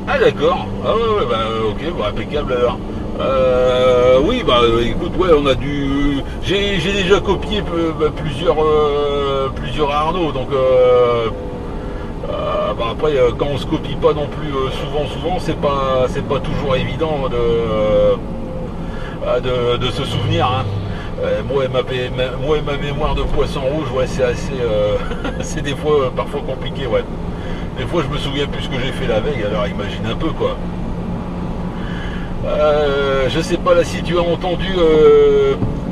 Ah d'accord, ah ouais bah ok, bah, impeccable alors. Oui bah écoute ouais on a j'ai déjà copié plusieurs Arnaud donc bah après quand on se copie pas non plus souvent c'est pas toujours évident de se souvenir hein. Moi et ma mémoire de poisson rouge ouais c'est assez c'est des fois parfois compliqué ouais. Des fois je me souviens plus ce que j'ai fait la veille, alors imagine un peu quoi. Je sais pas là si tu as entendu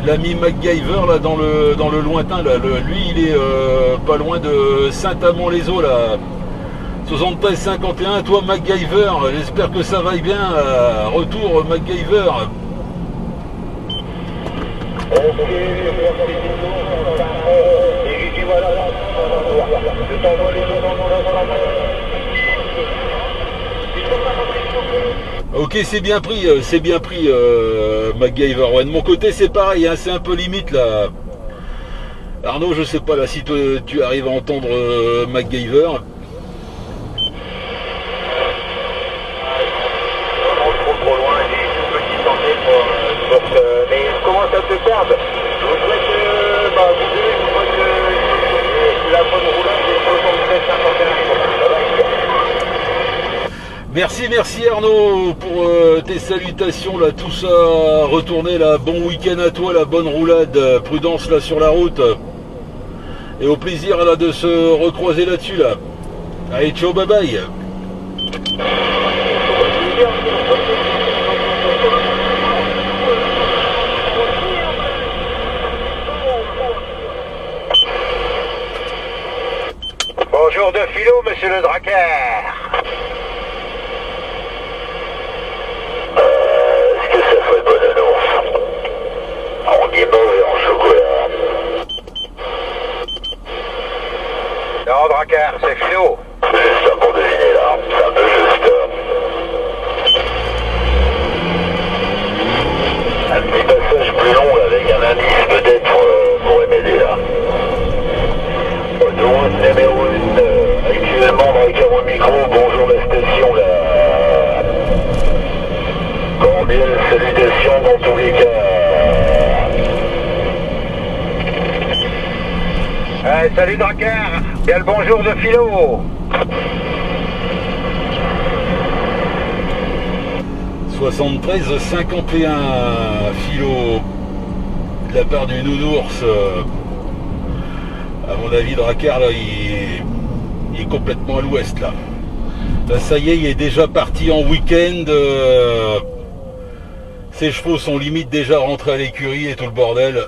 l'ami MacGyver là dans le lointain là, lui il est pas loin de Saint-Amand-les-Eaux là, 73-51, toi MacGyver, j'espère que ça va bien, retour MacGyver. Ok, c'est bien pris MacGyver. Ouais, de mon côté c'est pareil, hein, c'est un peu limite là. Arnaud, je sais pas là si tu arrives à entendre MacGyver. Trop loin, j'ai une petite antenne mais je commence à te perdre. Je vous souhaite la bonne roulade et 73-51. Merci Arnaud pour tes salutations là, tout ça, retournez là, bon week-end à toi, la bonne roulade, prudence là sur la route. Et au plaisir là de se recroiser là-dessus là. Allez, ciao, bye bye. bonjour de philo, monsieur le Drakkar. Est-ce que ça ferait bonne annonce? En guimauve et en chocolat. Non, Drakkar, c'est philo. Juste un pour deviner là, c'est un peu juste. Un petit passage plus long avec un indice peut-être pourrait m'aider là. Autoroute numéro 1, actuellement dans les carreaux micro, bonjour la station là. Cordiales salutations dans tous les cas. Salut Drakkar, bien le bonjour de philo. 73-51 philo de la part du nounours. À mon avis, Drakkar là, il est complètement à l'ouest là. Là, ça y est, il est déjà parti en week-end. Ses chevaux sont limite déjà rentrés à l'écurie et tout le bordel.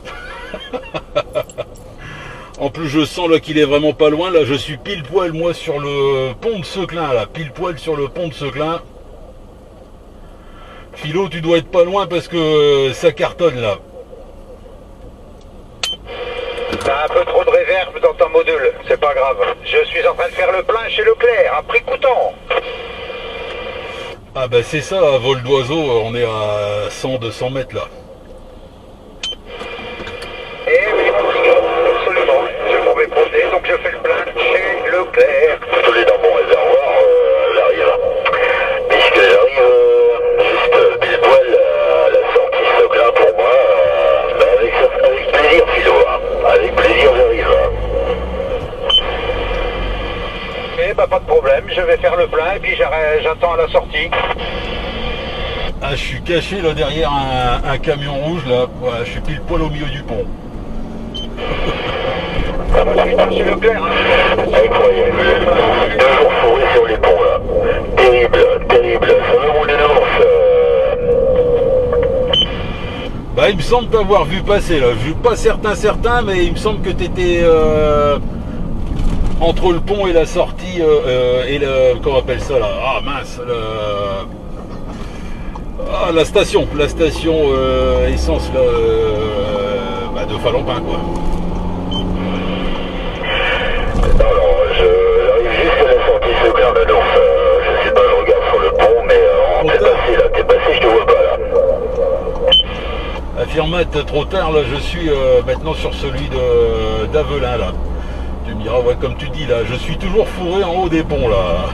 En plus, je sens là qu'il est vraiment pas loin. Là, je suis pile poil moi sur le pont de Seclin là, pile poil sur le pont de Seclin. Philo, tu dois être pas loin parce que ça cartonne là. T'as un peu trop de réverb dans ton module, c'est pas grave. Je suis en train de faire le plein chez Leclerc, à prix coûtant. Ah bah c'est ça, à vol d'oiseau, on est à 100-200 mètres là. Eh oui, mon petit gars, absolument. Je m'en vais promener, donc je fais le plein chez Leclerc. Tous les dans mon réservoir, j'arrive. Puisque j'arrive juste pile poil à la sortie Seclin pour moi, avec plaisir philo, hein. Avec plaisir j'arrive. Eh bah pas de problème, je vais faire le plein et puis j'attends à la sortie. Ah, je suis caché là derrière un camion rouge là, voilà, je suis pile poil au milieu du pont. Ah bah je suis dans chez Leclerc, hein. Incroyable. 2 jours fourrés sur les ponts là. Terrible, terrible. Ça va rouler d'avance. Bah il me semble t'avoir vu passer là, je suis pas certain, mais il me semble que t'étais entre le pont et la sortie et le, comment on appelle ça là, ah mince, la station essence là, bah, de Falampin quoi. Alors, j'arrive juste à la sortie Seclin de Nours. Je sais pas, je regarde sur le pont, mais t'es passé, je te vois pas là. Affirmate, trop tard là, je suis maintenant sur celui d'Avelin là. Tu me diras, ouais, comme tu dis là, je suis toujours fourré en haut des ponts là.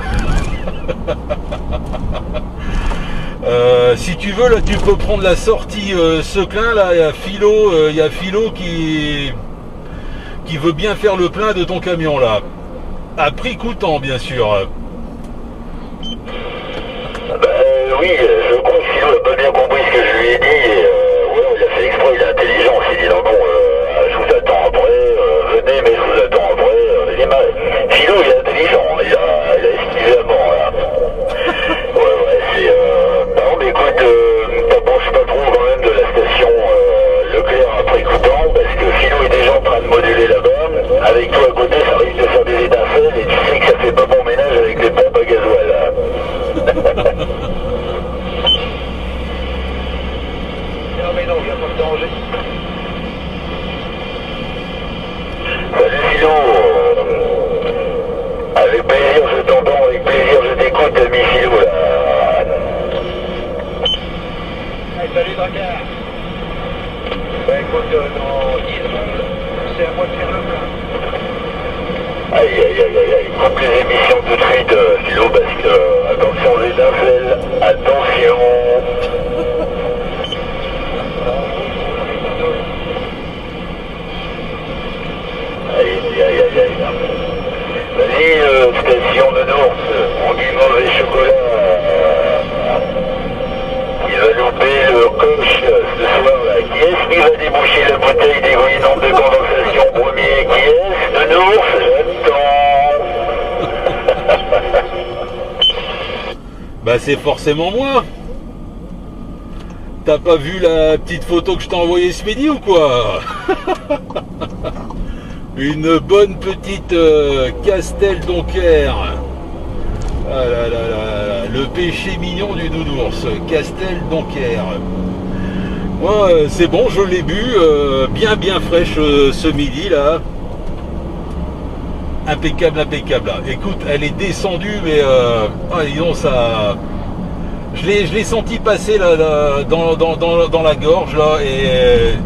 Si tu veux là, tu peux prendre la sortie Seclin là, il y a Philo qui veut bien faire le plein de ton camion là. À prix coûtant bien sûr. Oui, je crois que Philo n'a pas bien compris ce que je lui ai dit. Et, ouais, il a fait exprès, il est intelligent. Il s'est dit non, bon, je vous attends après, venez, mais je vous attends après. Philo, il est intelligent, il a esquivé à mort là. Ouais, c'est. Non, mais écoute, t'approches pas trop quand même de la station Leclerc à prix coûtant, parce que Philo est déjà en train de moduler là-bas. Avec toi à côté, ça risque de faire des étincelles, et tu sais que ça fait pas bon ménage avec les pompes à gasoil là. Non mais non, il n'y a pas de danger. Salut Philo, avec plaisir je t'entends, avec plaisir je t'écoute ami Philo là. Hey, salut Drakkar. Bah écoute, dans 10 secondes, c'est à moi de faire le plein. Aïe, coupe les émissions tout de suite Philo, parce que attention les étincelles, attention. Aïe. Vas-y, station de Nours, en guimauve et chocolat. Il va louper le coche ce soir là. Qui est-ce qui va déboucher la bouteille dégoulinante de condensation premier? Qui est-ce? De Nours? J'attends. Bah c'est forcément moi. T'as pas vu la petite photo que je t'ai envoyée ce midi ou quoi? Une bonne petite Castel Donker. Ah là là là là, le péché mignon du nounours, Castel Donker. Moi, c'est bon, je l'ai bu, bien fraîche ce midi là. Impeccable, impeccable. Là. Écoute, elle est descendue, mais disons ça. Je l'ai senti passer là, dans la gorge là, et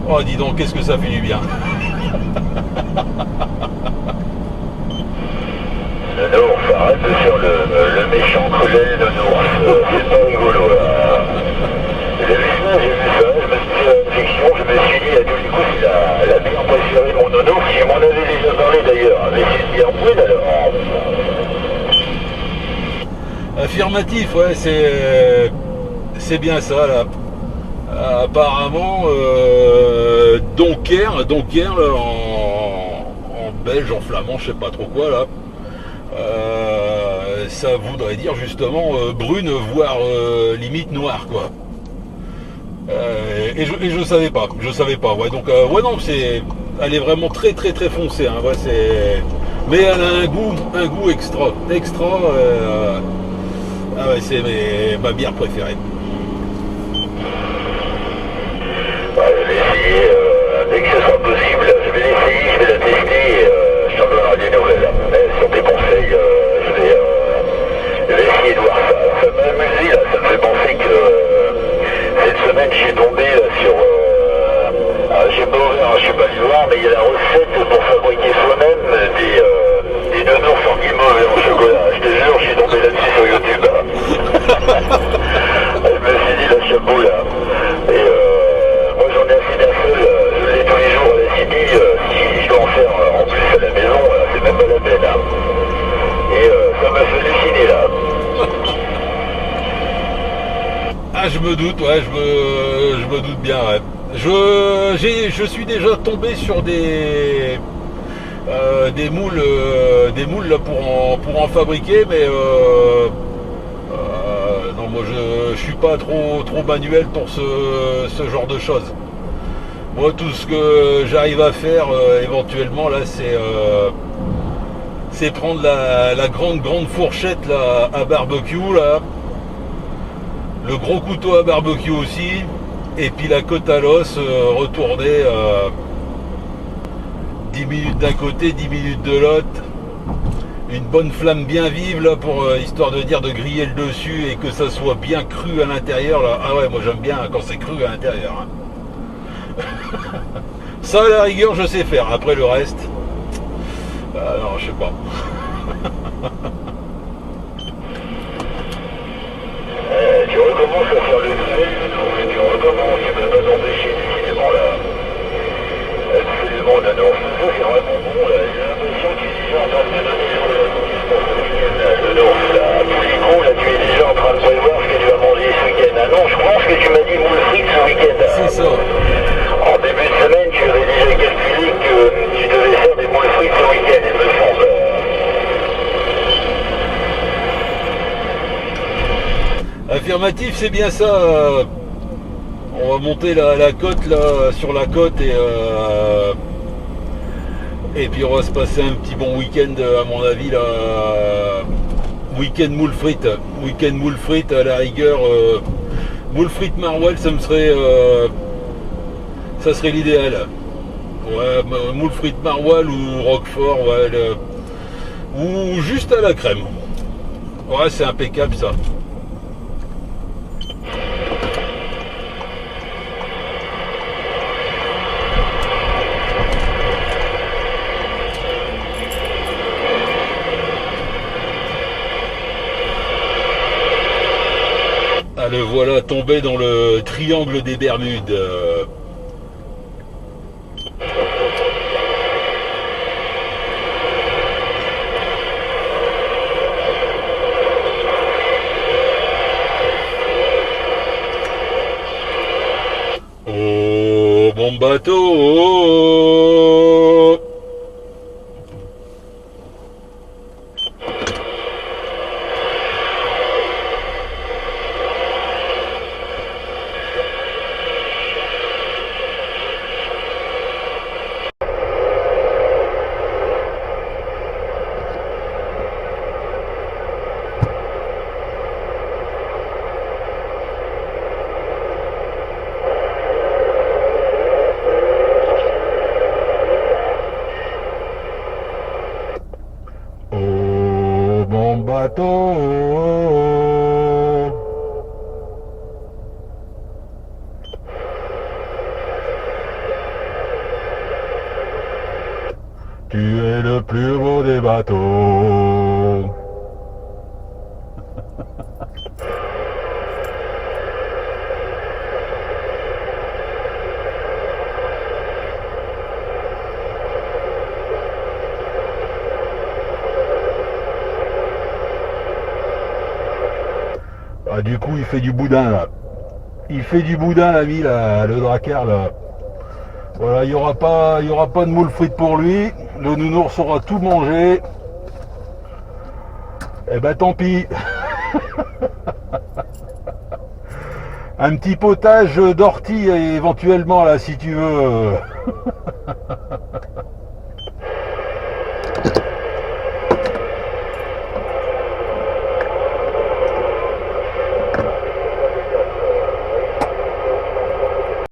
oh, dis donc, qu'est-ce que ça fait du bien. Le Nours, arrête de faire le méchant collet, le Nours, c'est pas rigolo là. J'ai vu ça, je me suis dit fiction, je me suis dit à tous les coups c'est la bière préférée de mon nono, je m'en avais déjà parlé d'ailleurs, mais c'est une bière brune alors. Affirmatif, ouais, c'est bien ça là. Apparemment, Donker là, en belge, en flamand, je sais pas trop quoi là. Ça voudrait dire justement brune, voire limite noire quoi. Et je savais pas, ouais, donc ouais non, elle est vraiment très foncée, hein, ouais, mais elle a un goût extra, ah ouais, c'est ma bière préférée. Ouais, je vais essayer, dès que ce sera possible, je vais l'essayer, je vais la tester, je t'en donnerai des nouvelles. Mais sur tes conseils, je vais essayer de voir ça. Ça m'a amusé là, ça me fait penser que cette semaine j'ai tombé là, sur... j'ai pas ouvert, je suis pas allé voir, mais il y a la recette pour fabriquer soi-même des nounours en guimauve et en chocolat. Je te jure, je suis tombé là-dessus sur YouTube. Hein. Je me suis dit, là, chapeau là. Et moi j'en ai assez d'un seul, je l'ai tous les jours à la City, si je dois en faire en plus à la maison, c'est même pas la peine. Hein. Et ça m'a fait halluciner là. Ah, je me doute, ouais, je me doute bien, ouais. Je suis déjà tombé sur des moules là pour en fabriquer, mais non, moi je suis pas trop manuel pour ce genre de choses. Moi, tout ce que j'arrive à faire éventuellement là, c'est prendre la grande fourchette là à barbecue là, le gros couteau à barbecue aussi, et puis la côte à l'os retournée 10 minutes d'un côté, 10 minutes de l'autre, une bonne flamme bien vive là pour histoire de griller le dessus et que ça soit bien cru à l'intérieur là. Ah ouais, moi j'aime bien quand c'est cru à l'intérieur, hein. Ça à la rigueur je sais faire, après le reste non, je sais pas. Tu recommences à faire le duel, tu recommences, tu vas pas t'empêcher décidément là. Absolument, non, ça c'est vraiment bon là, j'ai l'impression que tu es déjà en train de me donner sur la nourriture pour ce week-end là, le Nours là, à tous les coups là, tu es déjà en train de prévoir ce que tu vas manger ce week-end. Ah non, je pense que tu m'as dit moule frites ce week-end. C'est ça. En début de semaine, tu avais déjà calculé que tu devais faire des moules frites ce week-end, il me semble. Affirmatif, c'est bien ça. On va monter la côte là, sur la côte, et puis on va se passer un petit bon week-end à mon avis là. Week-end moule frites à la rigueur. Moule frites maroilles, ça serait l'idéal. Ouais, moule frites maroilles ou roquefort, ouais, ou juste à la crème. Ouais, c'est impeccable ça. Ah, le voilà tombé dans le triangle des Bermudes. Oh, mon bateau, oh. bateau. Tu es le plus beau des bateaux. Ah, du coup, il fait du boudin là. Il fait du boudin, l'ami, là, le Drakkar là. Voilà, il y aura pas de moules frites pour lui. Le nounours aura tout mangé. Eh ben tant pis. Un petit potage d'ortie éventuellement là si tu veux.